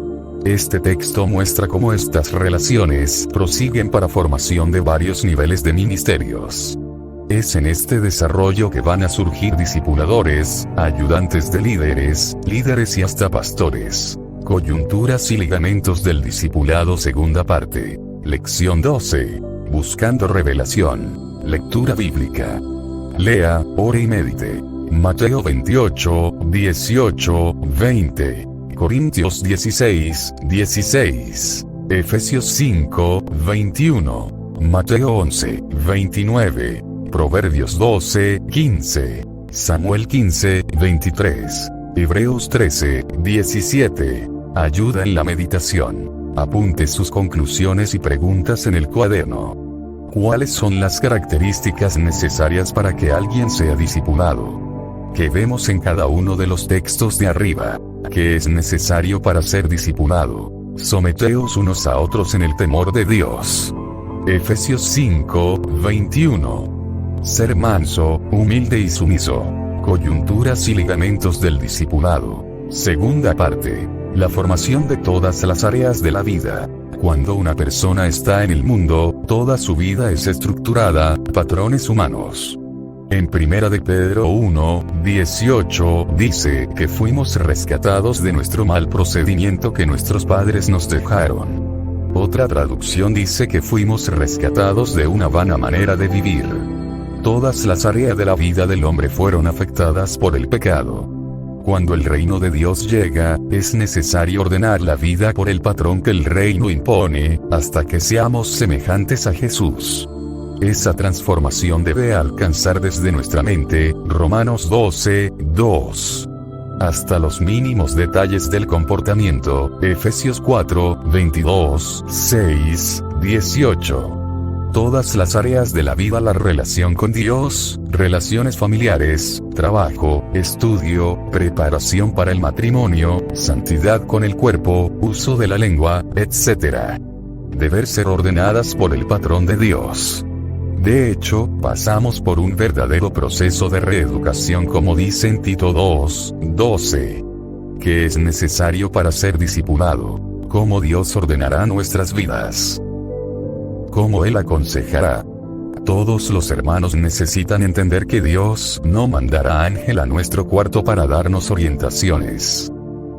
Este texto muestra cómo estas relaciones prosiguen para formación de varios niveles de ministerios. Es en este desarrollo que van a surgir discipuladores, ayudantes de líderes y hasta pastores. Coyunturas y ligamentos del discipulado, segunda parte. Lección 12. Buscando revelación. Lectura bíblica. Lea, ore y medite. Mateo 28, 18, 20. Corintios 16, 16. Efesios 5, 21. Mateo 11, 29. Proverbios 12, 15. Samuel 15, 23. Hebreos 13, 17. Ayuda en la meditación. Apunte sus conclusiones y preguntas en el cuaderno. ¿Cuáles son las características necesarias para que alguien sea discipulado? ¿Qué vemos en cada uno de los textos de arriba? ¿Qué es necesario para ser discipulado? Someteos unos a otros en el temor de Dios. Efesios 5, 21. Ser manso, humilde y sumiso. Coyunturas y ligamentos del discipulado. Segunda parte. La formación de todas las áreas de la vida. Cuando una persona está en el mundo, toda su vida es estructurada, patrones humanos. En 1 de Pedro 1, 18, dice que fuimos rescatados de nuestro mal procedimiento que nuestros padres nos dejaron. Otra traducción dice que fuimos rescatados de una vana manera de vivir. Todas las áreas de la vida del hombre fueron afectadas por el pecado. Cuando el reino de Dios llega, es necesario ordenar la vida por el patrón que el reino impone, hasta que seamos semejantes a Jesús. Esa transformación debe alcanzar desde nuestra mente, Romanos 12, 2. Hasta los mínimos detalles del comportamiento, Efesios 4, 22, 6, 18. Todas las áreas de la vida, la relación con Dios, relaciones familiares, trabajo, estudio, preparación para el matrimonio, santidad con el cuerpo, uso de la lengua, etc. Deben ser ordenadas por el patrón de Dios. De hecho, pasamos por un verdadero proceso de reeducación, como dice en Tito 2, 12. ¿Qué es necesario para ser discipulado? ¿Cómo Dios ordenará nuestras vidas? ¿Cómo Él aconsejará? Todos los hermanos necesitan entender que Dios no mandará ángel a nuestro cuarto para darnos orientaciones.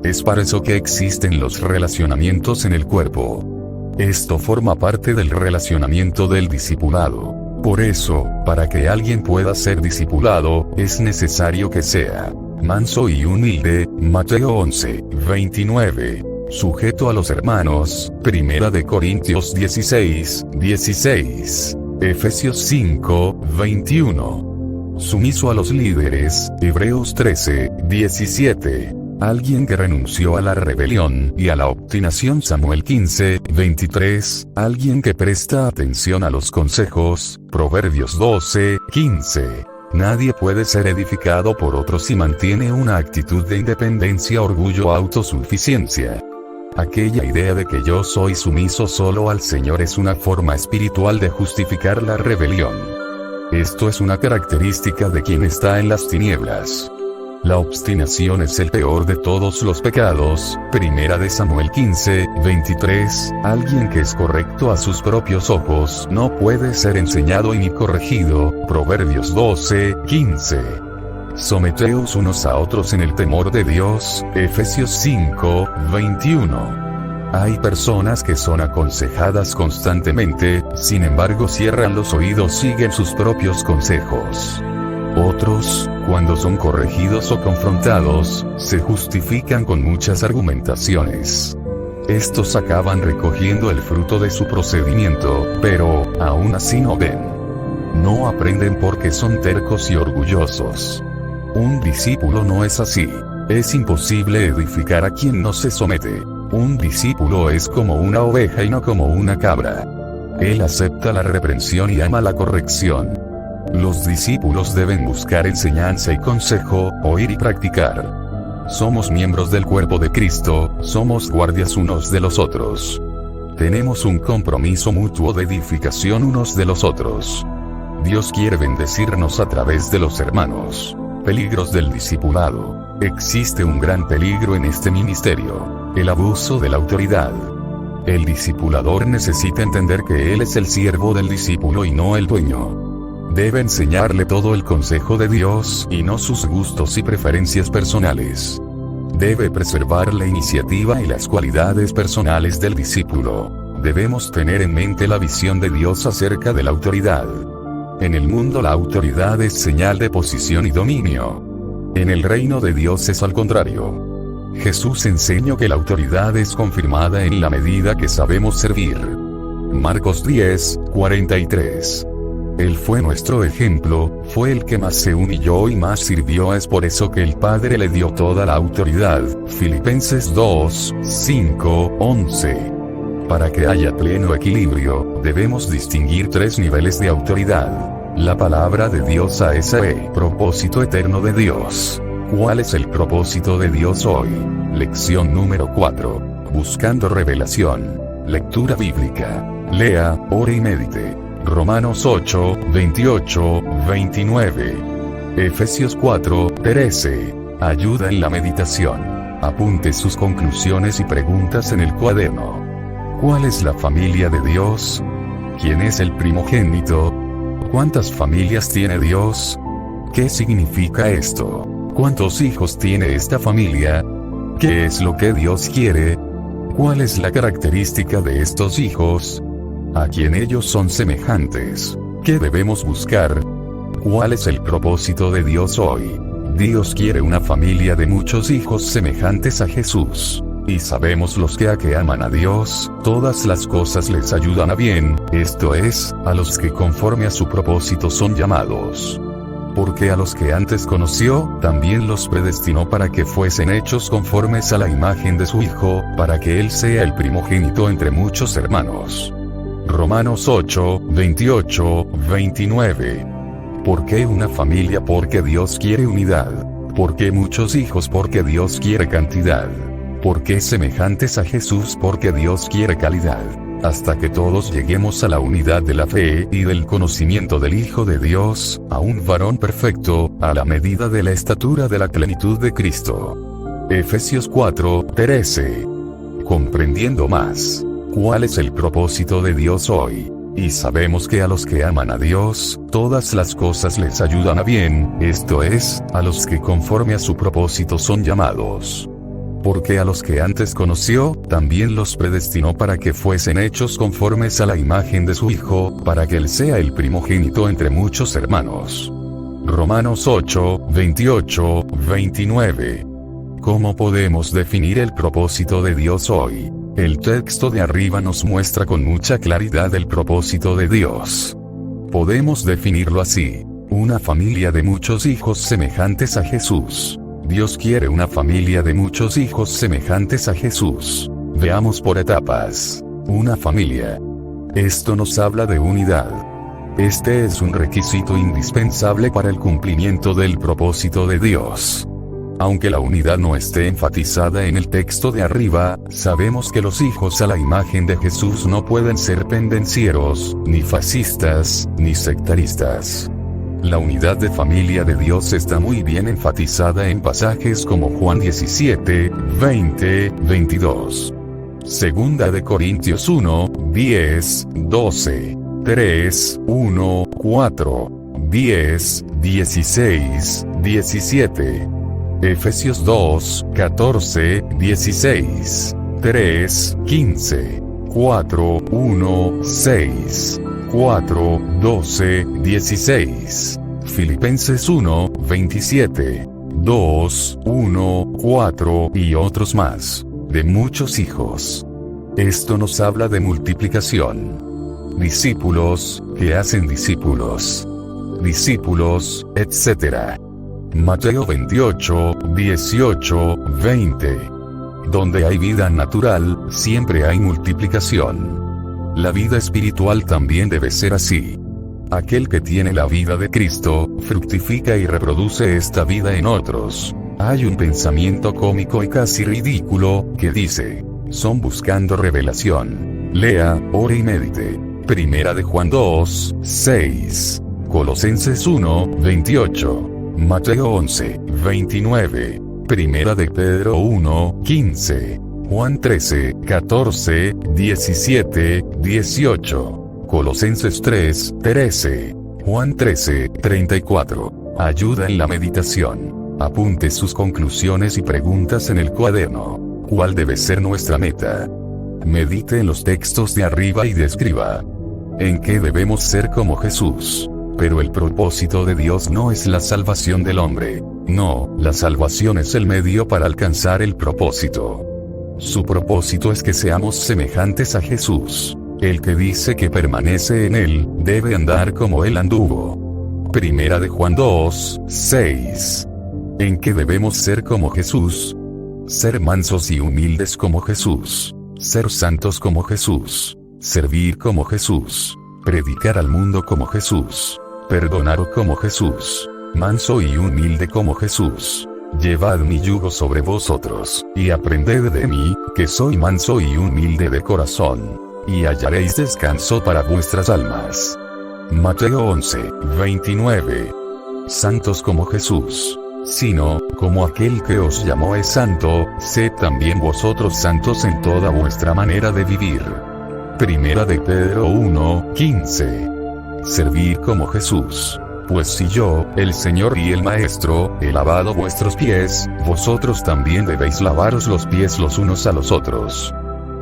Es para eso que existen los relacionamientos en el cuerpo. Esto forma parte del relacionamiento del discipulado. Por eso, para que alguien pueda ser discipulado, es necesario que sea manso y humilde, Mateo 11, 29. Sujeto a los hermanos, 1 de Corintios 16, 16. Efesios 5, 21. Sumiso a los líderes, Hebreos 13, 17. alguien que renunció a la rebelión y a la obstinación. Samuel 15:23, alguien que presta atención a los consejos. Proverbios 12:15. Nadie puede ser edificado por otros si mantiene una actitud de independencia, orgullo, autosuficiencia. Aquella idea de que yo soy sumiso solo al Señor es una forma espiritual de justificar la rebelión. Esto es una característica de quien está en las tinieblas. La obstinación es el peor de todos los pecados. Primera de Samuel 15:23, alguien que es correcto a sus propios ojos no puede ser enseñado y ni corregido. Proverbios 12:15. Someteos unos a otros en el temor de Dios. Efesios 5:21. Hay personas que son aconsejadas constantemente, sin embargo cierran los oídos, siguen sus propios consejos. Otros, cuando son corregidos o confrontados, se justifican con muchas argumentaciones. Estos acaban recogiendo el fruto de su procedimiento, pero, aún así no ven. No aprenden porque son tercos y orgullosos. Un discípulo no es así. Es imposible edificar a quien no se somete. Un discípulo es como una oveja y no como una cabra. Él acepta la reprensión y ama la corrección. Los discípulos deben buscar enseñanza y consejo, oír y practicar. Somos miembros del cuerpo de Cristo, somos guardias unos de los otros. Tenemos un compromiso mutuo de edificación unos de los otros. Dios quiere bendecirnos a través de los hermanos. Peligros del discipulado. Existe un gran peligro en este ministerio: el abuso de la autoridad. El discipulador necesita entender que él es el siervo del discípulo y no el dueño. Debe enseñarle todo el consejo de Dios y no sus gustos y preferencias personales. Debe preservar la iniciativa y las cualidades personales del discípulo. Debemos tener en mente la visión de Dios acerca de la autoridad. En el mundo la autoridad es señal de posición y dominio. En el reino de Dios es al contrario. Jesús enseñó que la autoridad es confirmada en la medida que sabemos servir. Marcos 10:43. Él fue nuestro ejemplo, fue el que más se humilló y más sirvió. Es por eso que el Padre le dio toda la autoridad. Filipenses 2:5-11. Para que haya pleno equilibrio, debemos distinguir tres niveles de autoridad. La palabra de Dios A.S.E. Propósito eterno de Dios. ¿Cuál es el propósito de Dios hoy? Lección número 4. Buscando revelación. Lectura bíblica. Lea, ore y medite. Romanos 8:28-29. Efesios 4:13. Ayuda en la meditación. Apunte sus conclusiones y preguntas en el cuaderno. ¿Cuál es la familia de Dios? ¿Quién es el primogénito? ¿Cuántas familias tiene Dios? ¿Qué significa esto? ¿Cuántos hijos tiene esta familia? ¿Qué es lo que Dios quiere? ¿Cuál es la característica de estos hijos? ¿A quién ellos son semejantes? ¿Qué debemos buscar? ¿Cuál es el propósito de Dios hoy? Dios quiere una familia de muchos hijos semejantes a Jesús. Y sabemos los que aman a Dios, todas las cosas les ayudan a bien, esto es, a los que conforme a su propósito son llamados. Porque a los que antes conoció, también los predestinó para que fuesen hechos conformes a la imagen de su Hijo, para que Él sea el primogénito entre muchos hermanos. Romanos 8:28-29. ¿Por qué una familia? Porque Dios quiere unidad. ¿Por qué muchos hijos? Porque Dios quiere cantidad. ¿Por qué semejantes a Jesús? Porque Dios quiere calidad. Hasta que todos lleguemos a la unidad de la fe y del conocimiento del Hijo de Dios, a un varón perfecto, a la medida de la estatura de la plenitud de Cristo. Efesios 4:13. Comprendiendo más. ¿Cuál es el propósito de Dios hoy? Y sabemos que a los que aman a Dios, todas las cosas les ayudan a bien, esto es, a los que conforme a su propósito son llamados. Porque a los que antes conoció, también los predestinó para que fuesen hechos conformes a la imagen de su Hijo, para que Él sea el primogénito entre muchos hermanos. Romanos 8:28-29. ¿Cómo podemos definir el propósito de Dios hoy? El texto de arriba nos muestra con mucha claridad el propósito de Dios. Podemos definirlo así: una familia de muchos hijos semejantes a Jesús. Dios quiere una familia de muchos hijos semejantes a Jesús. Veamos por etapas. Una familia. Esto nos habla de unidad. Este es un requisito indispensable para el cumplimiento del propósito de Dios. Aunque la unidad no esté enfatizada en el texto de arriba, sabemos que los hijos a la imagen de Jesús no pueden ser pendencieros, ni fascistas, ni sectaristas. La unidad de familia de Dios está muy bien enfatizada en pasajes como Juan 17, 20, 22. Segunda de Corintios 1, 10, 12, 3, 1, 4, 10, 16, 17. Efesios 2, 14, 16, 3, 15, 4, 1, 6, 4, 12, 16. Filipenses 1, 27, 2, 1, 4 y otros más. De muchos hijos. Esto nos habla de multiplicación. Discípulos, que hacen discípulos. Discípulos, etc. Mateo 28, 18, 20. Donde hay vida natural, siempre hay multiplicación. La vida espiritual también debe ser así. Aquel que tiene la vida de Cristo, fructifica y reproduce esta vida en otros. Hay un pensamiento cómico y casi ridículo, que dice, son buscando revelación. Lea, ore y medite. Primera de Juan 2, 6. Colosenses 1, 28. Mateo 11, 29. Primera de Pedro 1, 15. Juan 13, 14, 17, 18. Colosenses 3, 13. Juan 13, 34. Ayuda en la meditación. Apunte sus conclusiones y preguntas en el cuaderno. ¿Cuál debe ser nuestra meta? Medite en los textos de arriba y describa. ¿En qué debemos ser como Jesús? Pero el propósito de Dios no es la salvación del hombre. No, la salvación es el medio para alcanzar el propósito. Su propósito es que seamos semejantes a Jesús. El que dice que permanece en Él, debe andar como Él anduvo. Primera de Juan 2, 6. ¿En qué debemos ser como Jesús? Ser mansos y humildes como Jesús. Ser santos como Jesús. Servir como Jesús. Predicar al mundo como Jesús. Perdonar como Jesús. Manso y humilde como Jesús. Llevad mi yugo sobre vosotros, y aprended de mí, que soy manso y humilde de corazón, y hallaréis descanso para vuestras almas. Mateo 11, 29. Santos como Jesús. Sino, como aquel que os llamó es santo, sed también vosotros santos en toda vuestra manera de vivir. Primera de Pedro 1, 15. Servir como Jesús. Pues si yo, el Señor y el Maestro, he lavado vuestros pies, vosotros también debéis lavaros los pies los unos a los otros.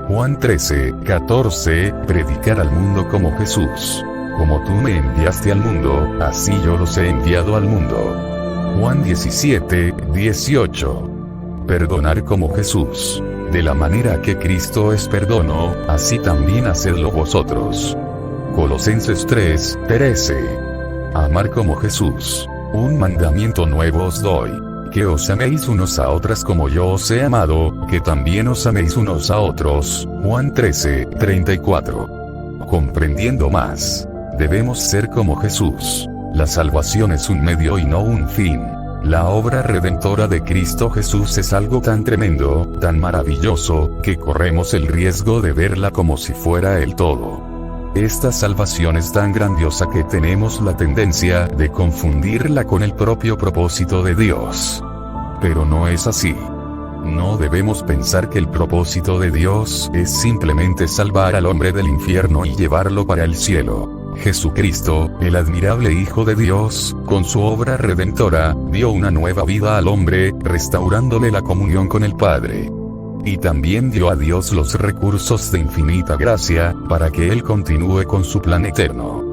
Juan 13, 14. Predicar al mundo como Jesús. Como tú me enviaste al mundo, así yo los he enviado al mundo. Juan 17, 18. Perdonar como Jesús. De la manera que Cristo es perdono, así también hacedlo vosotros. Colosenses 3, 13. Amar como Jesús. Un mandamiento nuevo os doy. Que os améis unos a otras como yo os he amado, que también os améis unos a otros. Juan 13, 34. Comprendiendo más. Debemos ser como Jesús. La salvación es un medio y no un fin. La obra redentora de Cristo Jesús es algo tan tremendo, tan maravilloso, que corremos el riesgo de verla como si fuera el todo. Esta salvación es tan grandiosa que tenemos la tendencia de confundirla con el propio propósito de Dios. Pero no es así. No debemos pensar que el propósito de Dios es simplemente salvar al hombre del infierno y llevarlo para el cielo. Jesucristo, el admirable Hijo de Dios, con su obra redentora, dio una nueva vida al hombre, restaurándole la comunión con el Padre. Y también dio a Dios los recursos de infinita gracia, para que Él continúe con su plan eterno.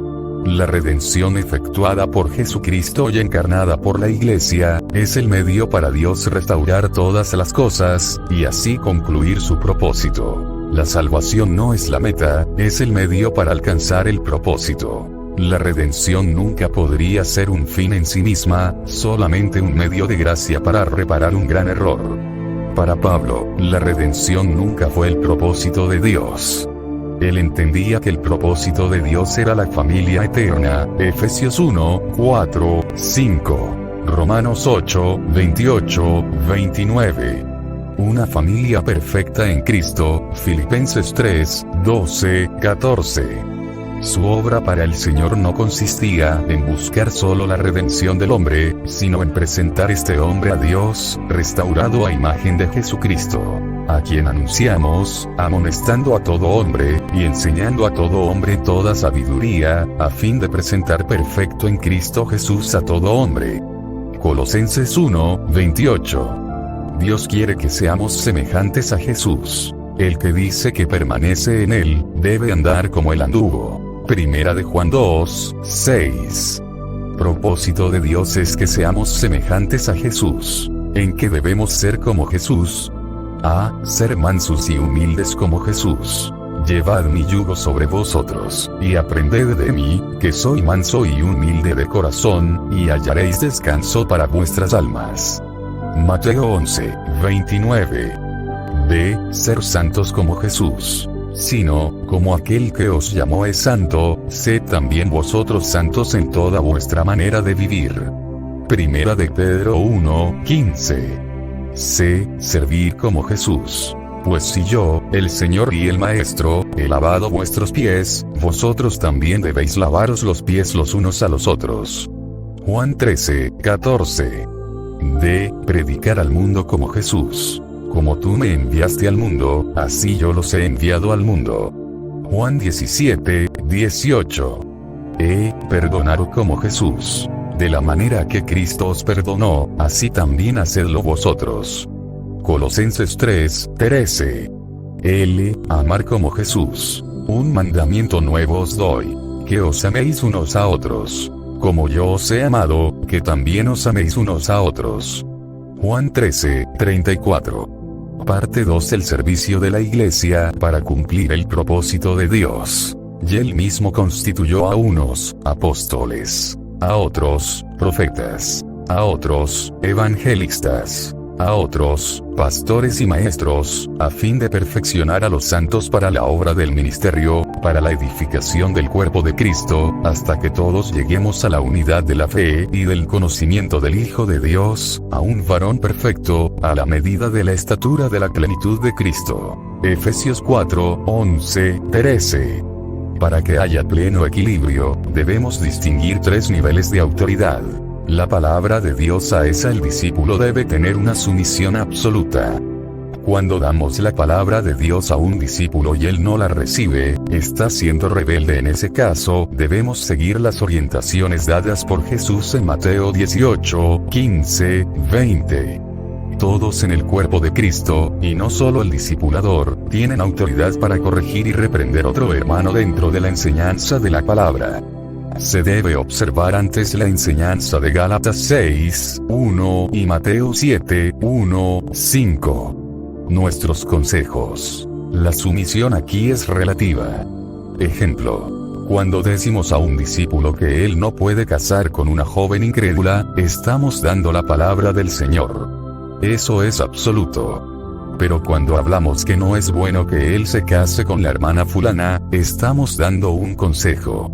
La redención efectuada por Jesucristo y encarnada por la Iglesia, es el medio para Dios restaurar todas las cosas, y así concluir su propósito. La salvación no es la meta, es el medio para alcanzar el propósito. La redención nunca podría ser un fin en sí misma, solamente un medio de gracia para reparar un gran error. Para Pablo, la redención nunca fue el propósito de Dios. Él entendía que el propósito de Dios era la familia eterna, Efesios 1, 4, 5, Romanos 8, 28, 29. Una familia perfecta en Cristo, Filipenses 3, 12, 14. Su obra para el Señor no consistía en buscar solo la redención del hombre, sino en presentar este hombre a Dios, restaurado a imagen de Jesucristo, a quien anunciamos, amonestando a todo hombre, y enseñando a todo hombre toda sabiduría, a fin de presentar perfecto en Cristo Jesús a todo hombre. Colosenses 1, 28. Dios quiere que seamos semejantes a Jesús. El que dice que permanece en Él, debe andar como Él anduvo. Primera de Juan 2, 6. Propósito de Dios es que seamos semejantes a Jesús. ¿En qué debemos ser como Jesús? A. Ser mansos y humildes como Jesús. Llevad mi yugo sobre vosotros, y aprended de mí, que soy manso y humilde de corazón, y hallaréis descanso para vuestras almas. Mateo 11, 29. B. Ser santos como Jesús. Sino, como aquel que os llamó es santo, sed también vosotros santos en toda vuestra manera de vivir. Primera de Pedro 1, 15. C. Servir como Jesús. Pues si yo, el Señor y el Maestro, he lavado vuestros pies, vosotros también debéis lavaros los pies los unos a los otros. Juan 13, 14. D. Predicar al mundo como Jesús. Como tú me enviaste al mundo, así yo los he enviado al mundo. Juan 17, 18. E. Perdonar como Jesús. De la manera que Cristo os perdonó, así también hacedlo vosotros. Colosenses 3, 13. L. Amar como Jesús. Un mandamiento nuevo os doy, que os améis unos a otros. Como yo os he amado, que también os améis unos a otros. Juan 13, 34. Parte 2. El servicio de la Iglesia para cumplir el propósito de Dios. Y Él mismo constituyó a unos apóstoles, a otros profetas, a otros evangelistas, a otros pastores y maestros, a fin de perfeccionar a los santos para la obra del ministerio, para la edificación del cuerpo de Cristo, hasta que todos lleguemos a la unidad de la fe y del conocimiento del Hijo de Dios, a un varón perfecto, a la medida de la estatura de la plenitud de Cristo. Efesios 4, 11, 13. Para que haya pleno equilibrio, debemos distinguir tres niveles de autoridad. La palabra de Dios a esa el discípulo debe tener una sumisión absoluta. Cuando damos la palabra de Dios a un discípulo y él no la recibe, está siendo rebelde. En ese caso, debemos seguir las orientaciones dadas por Jesús en Mateo 18, 15, 20. Todos en el cuerpo de Cristo, y no solo el discipulador, tienen autoridad para corregir y reprender otro hermano dentro de la enseñanza de la palabra. Se debe observar antes la enseñanza de Gálatas 6, 1 y Mateo 7, 1, 5. Nuestros consejos. La sumisión aquí es relativa. Ejemplo. Cuando decimos a un discípulo que él no puede casar con una joven incrédula, estamos dando la palabra del Señor. Eso es absoluto. Pero cuando hablamos que no es bueno que él se case con la hermana fulana, estamos dando un consejo.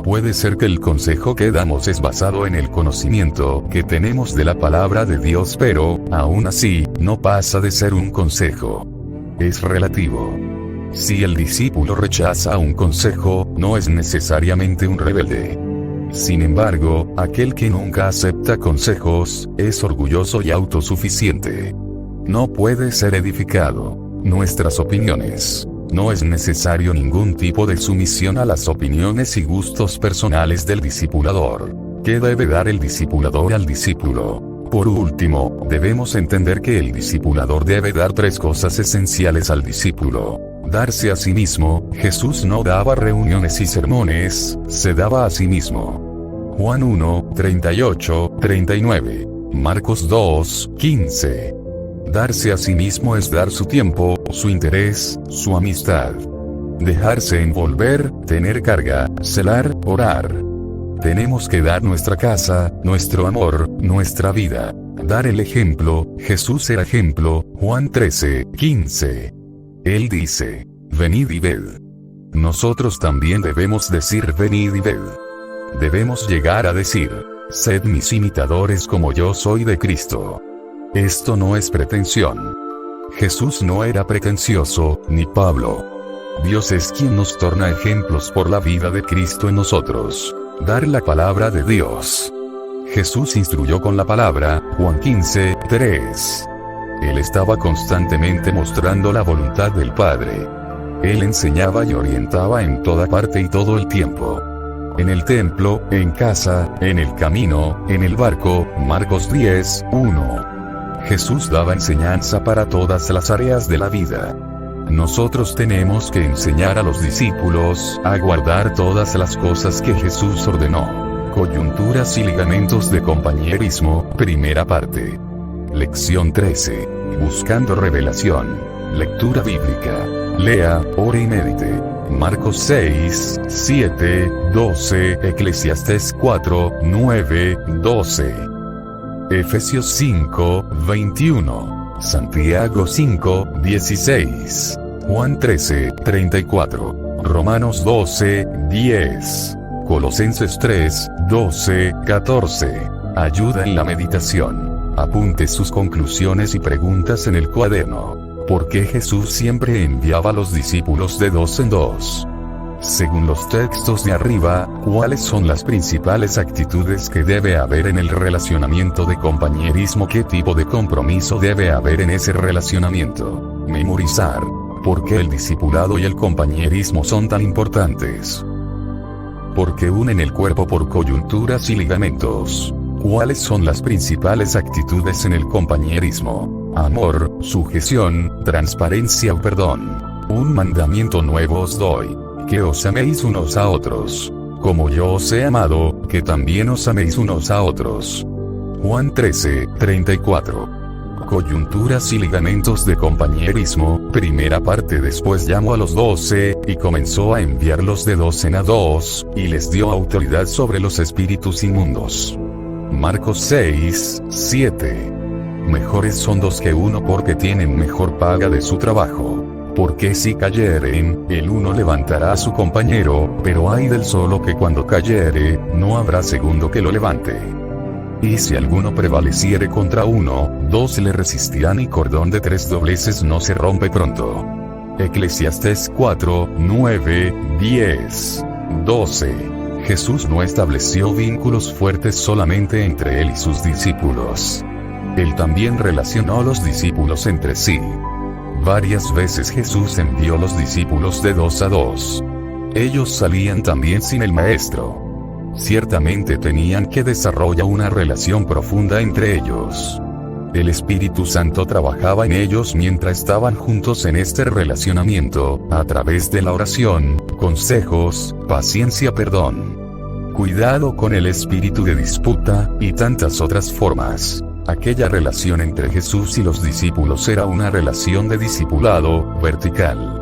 Puede ser que el consejo que damos es basado en el conocimiento que tenemos de la palabra de Dios, pero, aún así, no pasa de ser un consejo. Es relativo. Si el discípulo rechaza un consejo, no es necesariamente un rebelde. Sin embargo, aquel que nunca acepta consejos, es orgulloso y autosuficiente. No puede ser edificado. Nuestras opiniones. No es necesario ningún tipo de sumisión a las opiniones y gustos personales del discipulador. ¿Qué debe dar el discipulador al discípulo? Por último, debemos entender que el discipulador debe dar tres cosas esenciales al discípulo. Darse a sí mismo. Jesús no daba reuniones y sermones, se daba a sí mismo. Juan 1, 38, 39. Marcos 2, 15. Darse a sí mismo es dar su tiempo, su interés, su amistad. dejarse envolver, tener carga, celar, orar. Tenemos que dar nuestra casa, nuestro amor, nuestra vida. Dar el ejemplo. Jesús era ejemplo. Juan 13:15. Él dice: venid y ved. Nosotros también debemos decir: venid y ved. Debemos llegar a decir: sed mis imitadores como yo soy de Cristo. Esto no es pretensión. Jesús no era pretencioso, ni Pablo. Dios es quien nos torna ejemplos por la vida de Cristo en nosotros. Dar la palabra de Dios. Jesús instruyó con la palabra. Juan 15:3. Él estaba constantemente mostrando la voluntad del Padre. Él enseñaba y orientaba en toda parte y todo el tiempo. En el templo, en casa, en el camino, en el barco. Marcos 10:1. Jesús daba enseñanza para todas las áreas de la vida. Nosotros tenemos que enseñar a los discípulos a guardar todas las cosas que Jesús ordenó. Coyunturas y ligamentos de compañerismo, primera parte. Lección 13. Buscando revelación. Lectura bíblica. Lea, ore y medite. Marcos 6:7-12, Eclesiastés 4:9-12. Efesios 5:21. Santiago 5:16. Juan 13:34. Romanos 12:10. Colosenses 3:12-14. Ayuda en la meditación. Apunte sus conclusiones y preguntas en el cuaderno. ¿Por qué Jesús siempre enviaba a los discípulos de dos en dos? Según los textos de arriba, ¿cuáles son las principales actitudes que debe haber en el relacionamiento de compañerismo? ¿Qué tipo de compromiso debe haber en ese relacionamiento? Memorizar. ¿Por qué el discipulado y el compañerismo son tan importantes? Porque unen el cuerpo por coyunturas y ligamentos. ¿Cuáles son las principales actitudes en el compañerismo? Amor, sujeción, transparencia o perdón. Un mandamiento nuevo os doy: que os améis unos a otros. Como yo os he amado, que también os améis unos a otros. Juan 13:34. Coyunturas y ligamentos de compañerismo, primera parte. Después llamó a los 12, y comenzó a enviarlos de dos en dos, y les dio autoridad sobre los espíritus inmundos. Marcos 6:7. Mejores son dos que uno porque tienen mejor paga de su trabajo. Porque si cayeren, el uno levantará a su compañero, pero ay del solo que cuando cayere, no habrá segundo que lo levante. Y si alguno prevaleciere contra uno, dos le resistirán y cordón de 3 dobleces no se rompe pronto. Eclesiastés 4:9-10-12. Jesús no estableció vínculos fuertes solamente entre él y sus discípulos. Él también relacionó a los discípulos entre sí. Varias veces Jesús envió a los discípulos de dos a dos. Ellos salían también sin el maestro. Ciertamente tenían que desarrollar una relación profunda entre ellos. El Espíritu Santo trabajaba en ellos mientras estaban juntos en este relacionamiento, a través de la oración, consejos, paciencia, perdón. Cuidado con el espíritu de disputa, y tantas otras formas. Aquella relación entre Jesús y los discípulos era una relación de discipulado, vertical.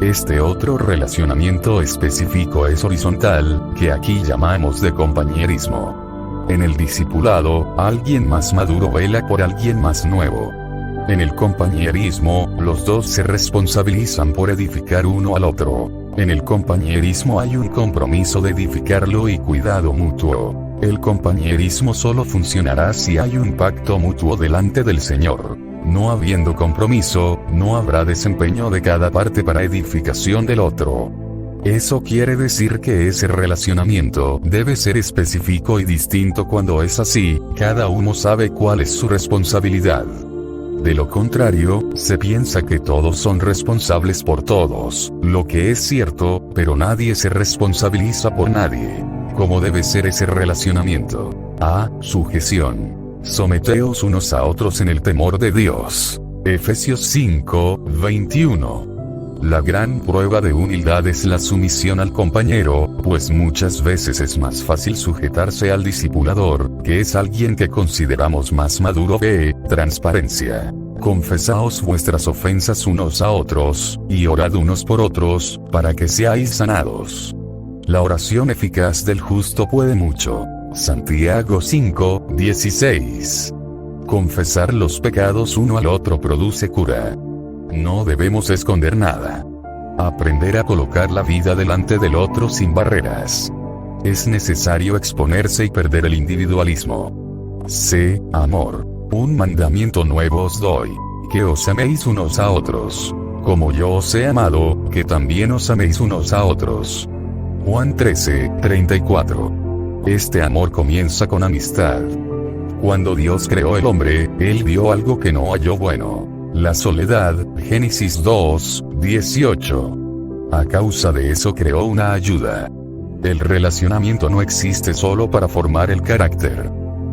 Este otro relacionamiento específico es horizontal, que aquí llamamos de compañerismo. En el discipulado, alguien más maduro vela por alguien más nuevo. En el compañerismo, los dos se responsabilizan por edificar uno al otro. En el compañerismo hay un compromiso de edificarlo y cuidado mutuo. El compañerismo solo funcionará si hay un pacto mutuo delante del Señor. No habiendo compromiso, no habrá desempeño de cada parte para edificación del otro. Eso quiere decir que ese relacionamiento debe ser específico y distinto. Cuando es así, cada uno sabe cuál es su responsabilidad. De lo contrario, se piensa que todos son responsables por todos, lo que es cierto, pero nadie se responsabiliza por nadie. ¿Cómo debe ser ese relacionamiento? A. Sujeción. Someteos unos a otros en el temor de Dios. Efesios 5:21. La gran prueba de humildad es la sumisión al compañero, pues muchas veces es más fácil sujetarse al discipulador, que es alguien que consideramos más maduro. B. Transparencia. Confesaos vuestras ofensas unos a otros, y orad unos por otros, para que seáis sanados. La oración eficaz del justo puede mucho. Santiago 5:16. Confesar los pecados uno al otro produce cura. No debemos esconder nada. Aprender a colocar la vida delante del otro sin barreras. Es necesario exponerse y perder el individualismo. Sé amor. Un mandamiento nuevo os doy, que os améis unos a otros. Como yo os he amado, que también os améis unos a otros. Juan 13:34. Este amor comienza con amistad. Cuando Dios creó el hombre, Él vio algo que no halló bueno: la soledad, Génesis 2:18. A causa de eso creó una ayuda. El relacionamiento no existe solo para formar el carácter.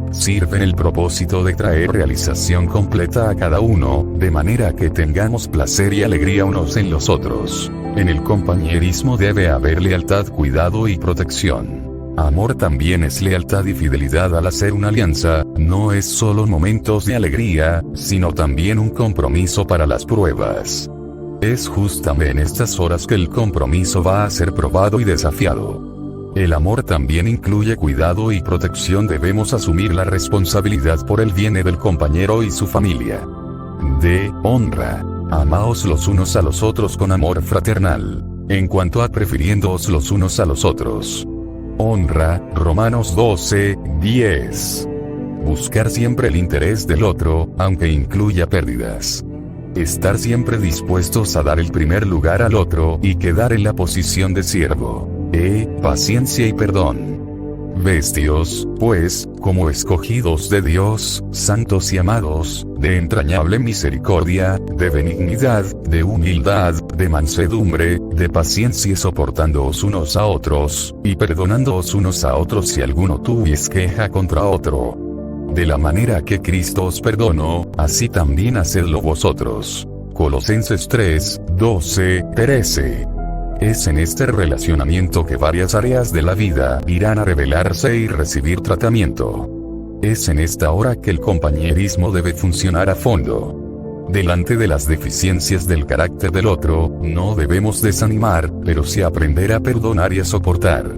Sirve en el propósito de traer realización completa a cada uno, de manera que tengamos placer y alegría unos en los otros. En el compañerismo debe haber lealtad, cuidado y protección. Amor también es lealtad y fidelidad al hacer una alianza, no es solo momentos de alegría, sino también un compromiso para las pruebas. Es justamente en estas horas que el compromiso va a ser probado y desafiado. El amor también incluye cuidado y protección. Debemos asumir la responsabilidad por el bien del compañero y su familia. D. Honra. Amaos los unos a los otros con amor fraternal. En cuanto a prefiriéndoos los unos a los otros. Honra, Romanos 12:10. Buscar siempre el interés del otro, aunque incluya pérdidas. Estar siempre dispuestos a dar el primer lugar al otro y quedar en la posición de siervo. Paciencia y perdón. Vestios, pues, como escogidos de Dios, santos y amados, de entrañable misericordia, de benignidad, de humildad, de mansedumbre, de paciencia, soportándoos unos a otros, y perdonándoos unos a otros si alguno tuvies queja contra otro. De la manera que Cristo os perdonó, así también hacedlo vosotros. Colosenses 3:12-13. Es en este relacionamiento que varias áreas de la vida irán a revelarse y recibir tratamiento. Es en esta hora que el compañerismo debe funcionar a fondo. Delante de las deficiencias del carácter del otro, no debemos desanimar, pero sí aprender a perdonar y a soportar.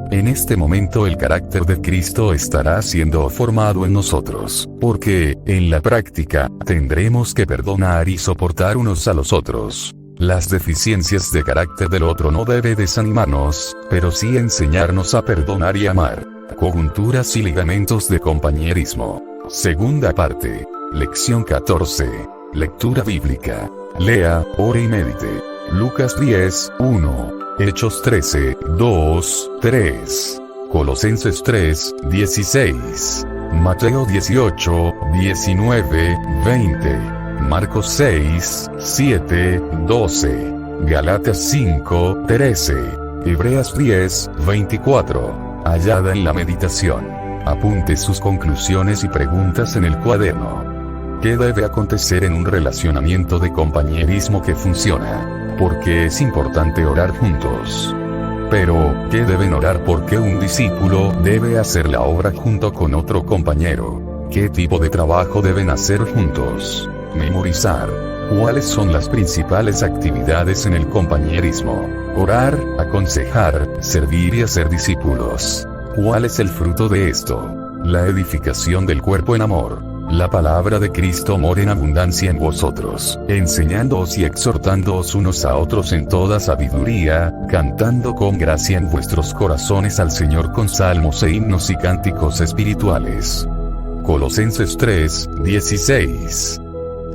En este momento el carácter de Cristo estará siendo formado en nosotros, porque, en la práctica, tendremos que perdonar y soportar unos a los otros. Las deficiencias de carácter del otro no debe desanimarnos, pero sí enseñarnos a perdonar y amar. Coyunturas y ligamentos de compañerismo. Segunda parte. Lección 14. Lectura bíblica. Lea, ore y medite. Lucas 10:1. Hechos 13:2-3. Colosenses 3:16. Mateo 18:19-20. Marcos 6:7-12. Galatas 5:13. Hebreas 10:24. Hallada en la meditación. Apunte sus conclusiones y preguntas en el cuaderno. ¿Qué debe acontecer en un relacionamiento de compañerismo que funciona? ¿Por qué es importante orar juntos? Pero, ¿qué deben orar? Porque un discípulo debe hacer la obra junto con otro compañero. ¿Qué tipo de trabajo deben hacer juntos? Memorizar. ¿Cuáles son las principales actividades en el compañerismo? Orar, aconsejar, servir y hacer discípulos. ¿Cuál es el fruto de esto? La edificación del cuerpo en amor. La palabra de Cristo mora en abundancia en vosotros, enseñándoos y exhortándoos unos a otros en toda sabiduría, cantando con gracia en vuestros corazones al Señor con salmos e himnos y cánticos espirituales. Colosenses 3:16.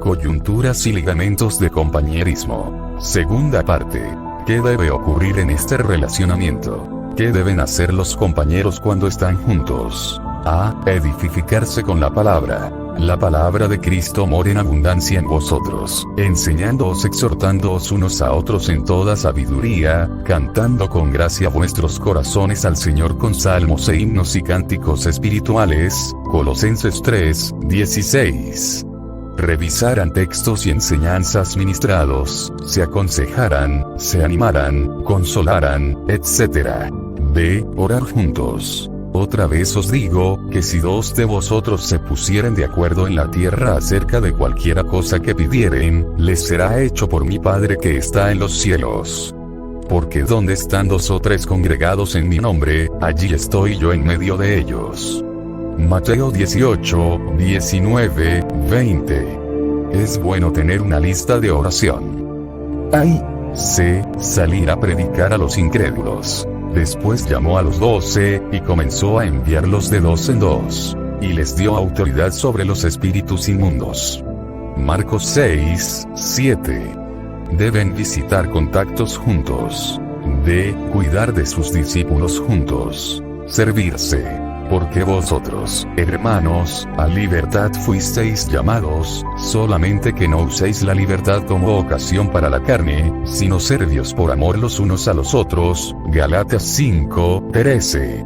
Coyunturas y ligamentos de compañerismo. Segunda parte. ¿Qué debe ocurrir en este relacionamiento? ¿Qué deben hacer los compañeros cuando están juntos? A. Edificarse con la palabra. La palabra de Cristo mora en abundancia en vosotros, enseñándoos, exhortándoos unos a otros en toda sabiduría, cantando con gracia vuestros corazones al Señor con salmos e himnos y cánticos espirituales. Colosenses 3:16. Revisarán textos y enseñanzas ministrados, se aconsejarán, se animarán, consolarán, etc. B. Orar juntos. Otra vez os digo, que si dos de vosotros se pusieren de acuerdo en la tierra acerca de cualquiera cosa que pidieren, les será hecho por mi Padre que está en los cielos. Porque donde están 2 o 3 congregados en mi nombre, allí estoy yo en medio de ellos. Mateo 18, 19, 20. Es bueno tener una lista de oración. Ay, C. Salir a predicar a los incrédulos. Después llamó a los 12, y comenzó a enviarlos de 2 en 2. Y les dio autoridad sobre los espíritus inmundos. Marcos 6, 7. Deben visitar contactos juntos. D. Cuidar de sus discípulos juntos. Servirse. Porque vosotros, hermanos, a libertad fuisteis llamados, solamente que no uséis la libertad como ocasión para la carne, sino servios por amor los unos a los otros. Gálatas 5, 13.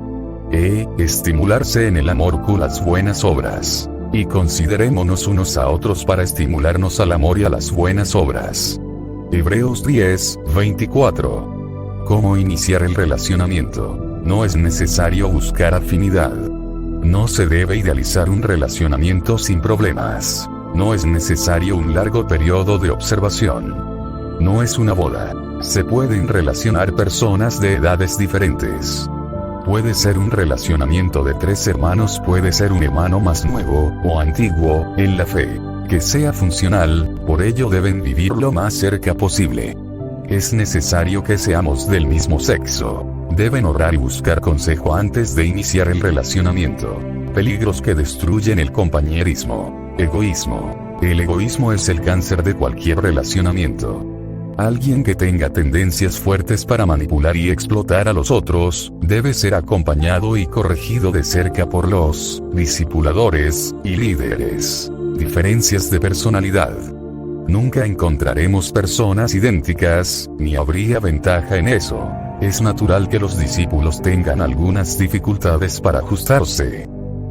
Estimularse en el amor con las buenas obras. Y considerémonos unos a otros para estimularnos al amor y a las buenas obras. Hebreos 10, 24. ¿Cómo iniciar el relacionamiento? No es necesario buscar afinidad. No se debe idealizar un relacionamiento sin problemas. No es necesario un largo periodo de observación. No es una boda. Se pueden relacionar personas de edades diferentes. Puede ser un relacionamiento de 3 hermanos, puede ser un hermano más nuevo o antiguo en la fe. Que sea funcional, por ello deben vivir lo más cerca posible. Es necesario que seamos del mismo sexo. Deben orar y buscar consejo antes de iniciar el relacionamiento. Peligros que destruyen el compañerismo. Egoísmo. El egoísmo es el cáncer de cualquier relacionamiento. Alguien que tenga tendencias fuertes para manipular y explotar a los otros, debe ser acompañado y corregido de cerca por los discipuladores y líderes. Diferencias de personalidad. Nunca encontraremos personas idénticas, ni habría ventaja en eso. Es natural que los discípulos tengan algunas dificultades para ajustarse.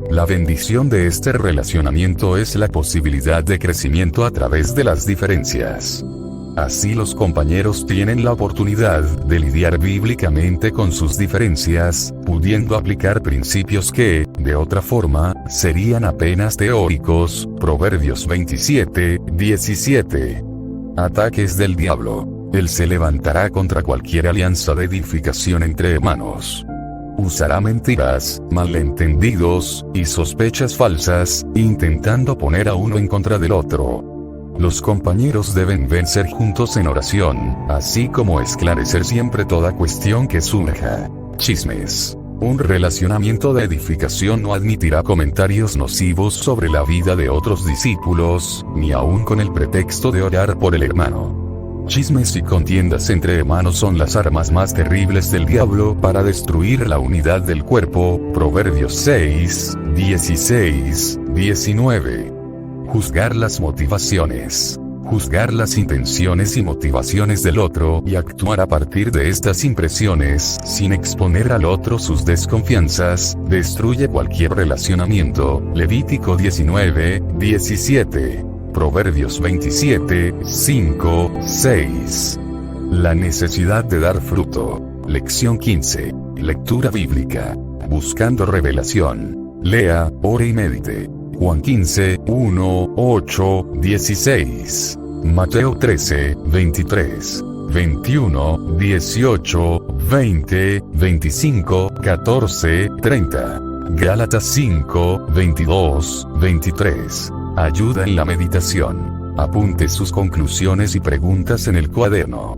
La bendición de este relacionamiento es la posibilidad de crecimiento a través de las diferencias. Así los compañeros tienen la oportunidad de lidiar bíblicamente con sus diferencias, pudiendo aplicar principios que, de otra forma, serían apenas teóricos. Proverbios 27, 17. Ataques del diablo. Él se levantará contra cualquier alianza de edificación entre hermanos. Usará mentiras, malentendidos, y sospechas falsas, intentando poner a uno en contra del otro. Los compañeros deben vencer juntos en oración, así como esclarecer siempre toda cuestión que surja. Chismes. Un relacionamiento de edificación no admitirá comentarios nocivos sobre la vida de otros discípulos, ni aun con el pretexto de orar por el hermano. Chismes y contiendas entre hermanos son las armas más terribles del diablo para destruir la unidad del cuerpo. Proverbios 6, 16, 19. Juzgar las motivaciones. Juzgar las intenciones y motivaciones del otro y actuar a partir de estas impresiones, sin exponer al otro sus desconfianzas, destruye cualquier relacionamiento. Levítico 19, 17. Proverbios 27, 5, 6. La necesidad de dar fruto. Lección 15. Lectura bíblica. Buscando revelación. Lea, ore y medite. Juan 15, 1, 8, 16. Mateo 13, 23, 21, 18, 20, 25, 14, 30. Gálatas 5, 22, 23. Ayuda en la meditación. Apunte sus conclusiones y preguntas en el cuaderno.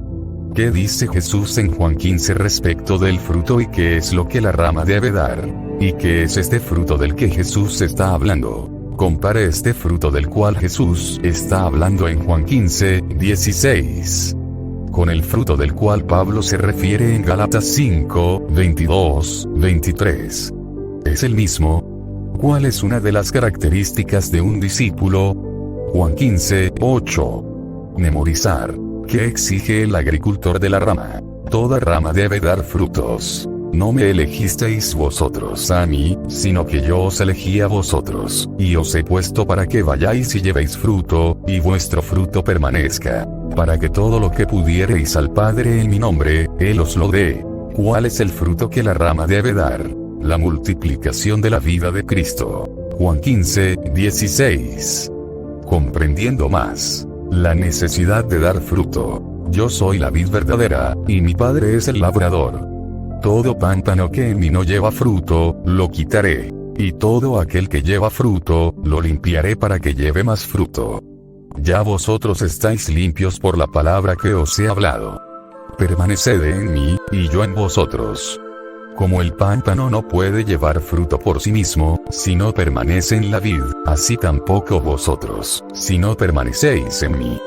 ¿Qué dice Jesús en Juan 15 respecto del fruto y qué es lo que la rama debe dar? ¿Y qué es este fruto del que Jesús está hablando? Compare este fruto del cual Jesús está hablando en Juan 15, 16. Con el fruto del cual Pablo se refiere en Gálatas 5, 22, 23. ¿Es el mismo? ¿Cuál es una de las características de un discípulo? Juan 15, 8. Memorizar. ¿Qué exige el agricultor de la rama? Toda rama debe dar frutos. No me elegisteis vosotros a mí, sino que yo os elegí a vosotros, y os he puesto para que vayáis y llevéis fruto, y vuestro fruto permanezca, para que todo lo que pudiereis al Padre en mi nombre, Él os lo dé. ¿Cuál es el fruto que la rama debe dar? la multiplicación de la vida de Cristo. Juan 15:16. Comprendiendo más la necesidad de dar fruto. Yo soy la vid verdadera, y mi Padre es el labrador. Todo pámpano que en mí no lleva fruto, lo quitaré. Y todo aquel que lleva fruto, lo limpiaré para que lleve más fruto. Ya vosotros estáis limpios por la palabra que os he hablado. Permaneced en mí, y yo en vosotros. Como el pámpano no puede llevar fruto por sí mismo, si no permanece en la vid, así tampoco vosotros, si no permanecéis en mí.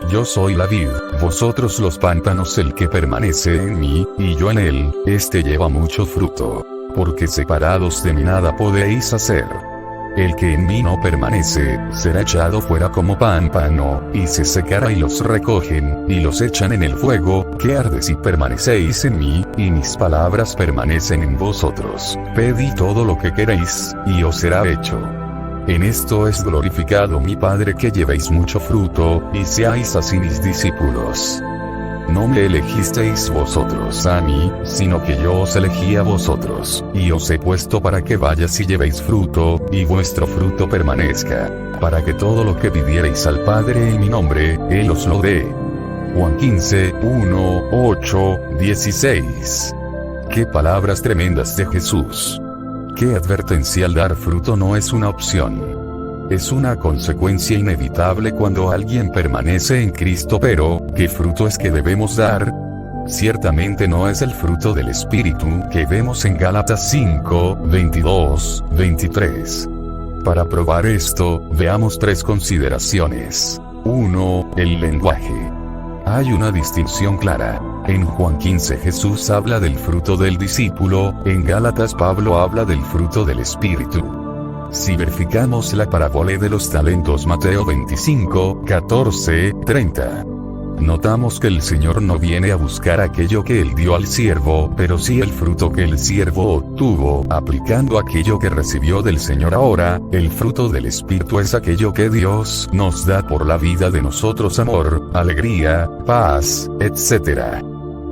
Yo soy la vid, vosotros los pámpanos. El que permanece en mí, y yo en él, este lleva mucho fruto. Porque separados de mí nada podéis hacer. El que en mí no permanece, será echado fuera como pámpano, y se secará, y los recogen, y los echan en el fuego, que arde. Si permanecéis en mí, y mis palabras permanecen en vosotros, pedid todo lo que queréis, y os será hecho. En esto es glorificado mi Padre, que llevéis mucho fruto, y seáis así mis discípulos. No me elegisteis vosotros a mí, sino que yo os elegí a vosotros, y os he puesto para que vayáis y llevéis fruto, y vuestro fruto permanezca, para que todo lo que pidiereis al Padre en mi nombre, Él os lo dé. Juan 15:1, 8, 16. Qué palabras tremendas de Jesús. Qué advertencia. Al dar fruto no es una opción. Es una consecuencia inevitable cuando alguien permanece en Cristo. Pero, ¿qué fruto es que debemos dar? Ciertamente no es el fruto del Espíritu que vemos en Gálatas 5, 22, 23. Para probar esto, veamos 3 consideraciones. 1. El lenguaje. Hay una distinción clara. En Juan 15 Jesús habla del fruto del discípulo, en Gálatas Pablo habla del fruto del Espíritu. Si verificamos la parábola de los talentos, Mateo 25, 14, 30. Notamos que el Señor no viene a buscar aquello que Él dio al siervo, pero sí el fruto que el siervo obtuvo, aplicando aquello que recibió del Señor. Ahora, el fruto del Espíritu es aquello que Dios nos da por la vida de nosotros: amor, alegría, paz, etc.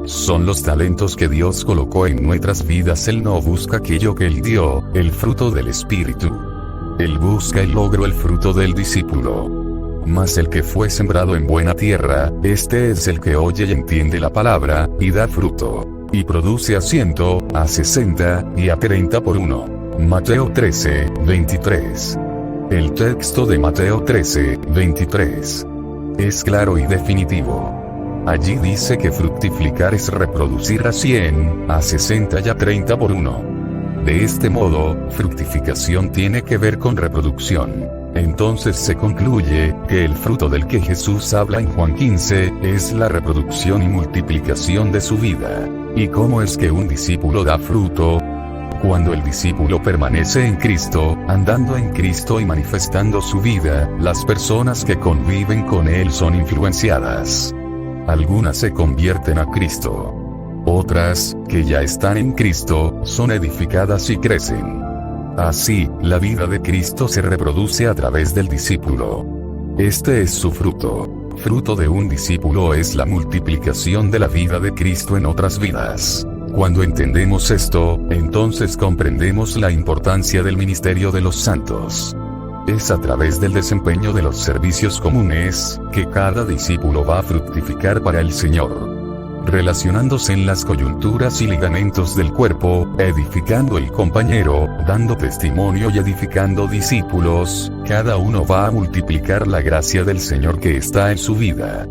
Son los talentos que Dios colocó en nuestras vidas. Él no busca aquello que Él dio, el fruto del Espíritu. Él busca el logro, el fruto del discípulo. Mas el que fue sembrado en buena tierra, este es el que oye y entiende la palabra, y da fruto, y produce a 100, a 60, y a 30 por uno. Mateo 13, 23. El texto de Mateo 13, 23 es claro y definitivo. Allí dice que fructificar es reproducir a 100, a 60 y a 30 por uno. De este modo, fructificación tiene que ver con reproducción. Entonces se concluye que el fruto del que Jesús habla en Juan 15 es la reproducción y multiplicación de su vida. ¿Y cómo es que un discípulo da fruto? Cuando el discípulo permanece en Cristo, andando en Cristo y manifestando su vida, las personas que conviven con Él son influenciadas. Algunas se convierten a Cristo. Otras, que ya están en Cristo, son edificadas y crecen. Así, la vida de Cristo se reproduce a través del discípulo. Este es su fruto. Fruto de un discípulo es la multiplicación de la vida de Cristo en otras vidas. Cuando entendemos esto, entonces comprendemos la importancia del ministerio de los santos. Es a través del desempeño de los servicios comunes que cada discípulo va a fructificar para el Señor. Relacionándose en las coyunturas y ligamentos del cuerpo, edificando el compañero, dando testimonio y edificando discípulos, cada uno va a multiplicar la gracia del Señor que está en su vida.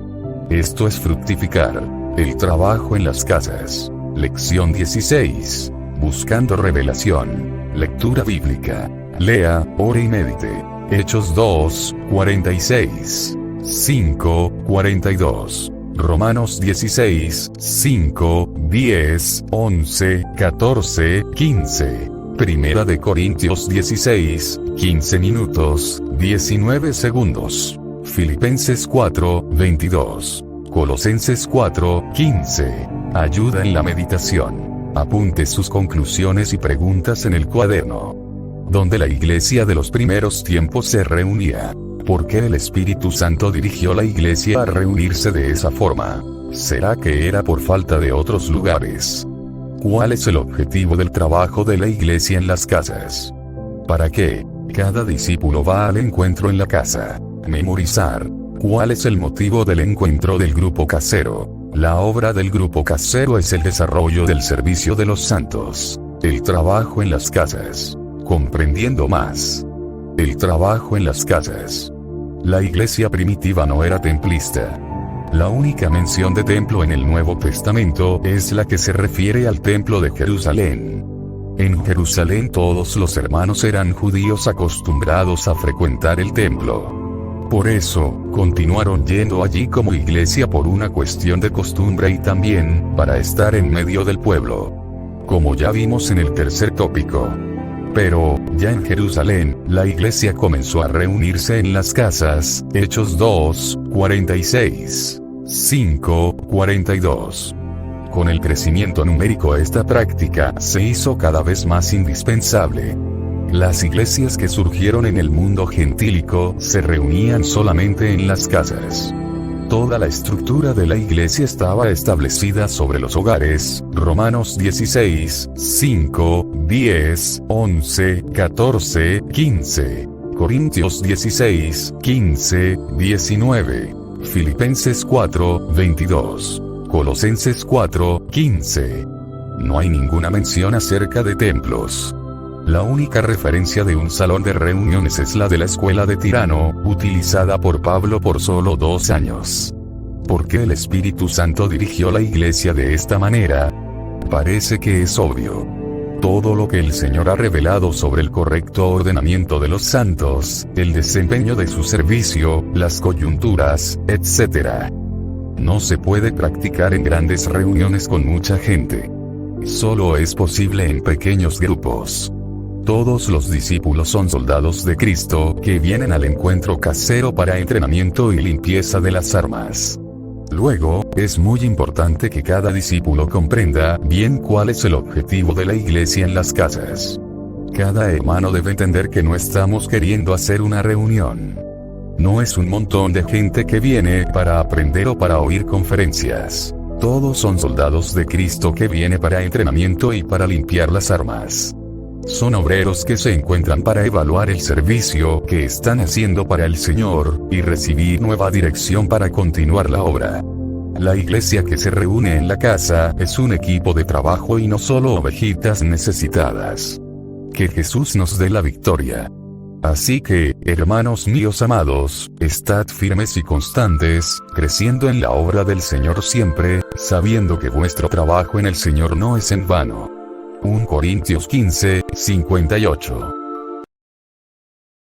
Esto es fructificar. El trabajo en las casas. Lección 16. Buscando revelación. Lectura bíblica. Lea, ore y medite. Hechos 2, 46. 5, 42. Romanos 16, 5, 10, 11, 14, 15. Primera de Corintios 16, 15 minutos, 19 segundos. Filipenses 4, 22. Colosenses 4, 15. Ayuda en la meditación. Apunte sus conclusiones y preguntas en el cuaderno. Donde la iglesia de los primeros tiempos se reunía. ¿Por qué el Espíritu Santo dirigió la iglesia a reunirse de esa forma? ¿Será que era por falta de otros lugares? ¿Cuál es el objetivo del trabajo de la iglesia en las casas? ¿Para qué? Cada discípulo va al encuentro en la casa. Memorizar. ¿Cuál es el motivo del encuentro del grupo casero? La obra del grupo casero es el desarrollo del servicio de los santos. El trabajo en las casas. Comprendiendo más. El trabajo en las casas. La iglesia primitiva no era templista. La única mención de templo en el Nuevo Testamento es la que se refiere al templo de Jerusalén. En Jerusalén todos los hermanos eran judíos acostumbrados a frecuentar el templo. Por eso, continuaron yendo allí como iglesia por una cuestión de costumbre y también, para estar en medio del pueblo. Como ya vimos en el tercer tópico. Pero, ya en Jerusalén, la iglesia comenzó a reunirse en las casas, Hechos 2, 46, 5, 42. Con el crecimiento numérico esta práctica se hizo cada vez más indispensable. Las iglesias que surgieron en el mundo gentílico se reunían solamente en las casas. Toda la estructura de la iglesia estaba establecida sobre los hogares, Romanos 16, 5, 10, 11, 14, 15, Corintios 16, 15, 19, Filipenses 4, 22, Colosenses 4, 15. No hay ninguna mención acerca de templos. La única referencia de un salón de reuniones es la de la escuela de Tirano, utilizada por Pablo por solo 2 años. ¿Por qué el Espíritu Santo dirigió la iglesia de esta manera? Parece que es obvio. Todo lo que el Señor ha revelado sobre el correcto ordenamiento de los santos, el desempeño de su servicio, las coyunturas, etc. No se puede practicar en grandes reuniones con mucha gente. Solo es posible en pequeños grupos. Todos los discípulos son soldados de Cristo que vienen al encuentro casero para entrenamiento y limpieza de las armas. Luego, es muy importante que cada discípulo comprenda bien cuál es el objetivo de la iglesia en las casas. Cada hermano debe entender que no estamos queriendo hacer una reunión. No es un montón de gente que viene para aprender o para oír conferencias. Todos son soldados de Cristo que viene para entrenamiento y para limpiar las armas. Son obreros que se encuentran para evaluar el servicio que están haciendo para el Señor, y recibir nueva dirección para continuar la obra. La iglesia que se reúne en la casa es un equipo de trabajo y no solo ovejitas necesitadas. Que Jesús nos dé la victoria. Así que, hermanos míos amados, estad firmes y constantes, creciendo en la obra del Señor siempre, sabiendo que vuestro trabajo en el Señor no es en vano. 1 Corintios 15, 58.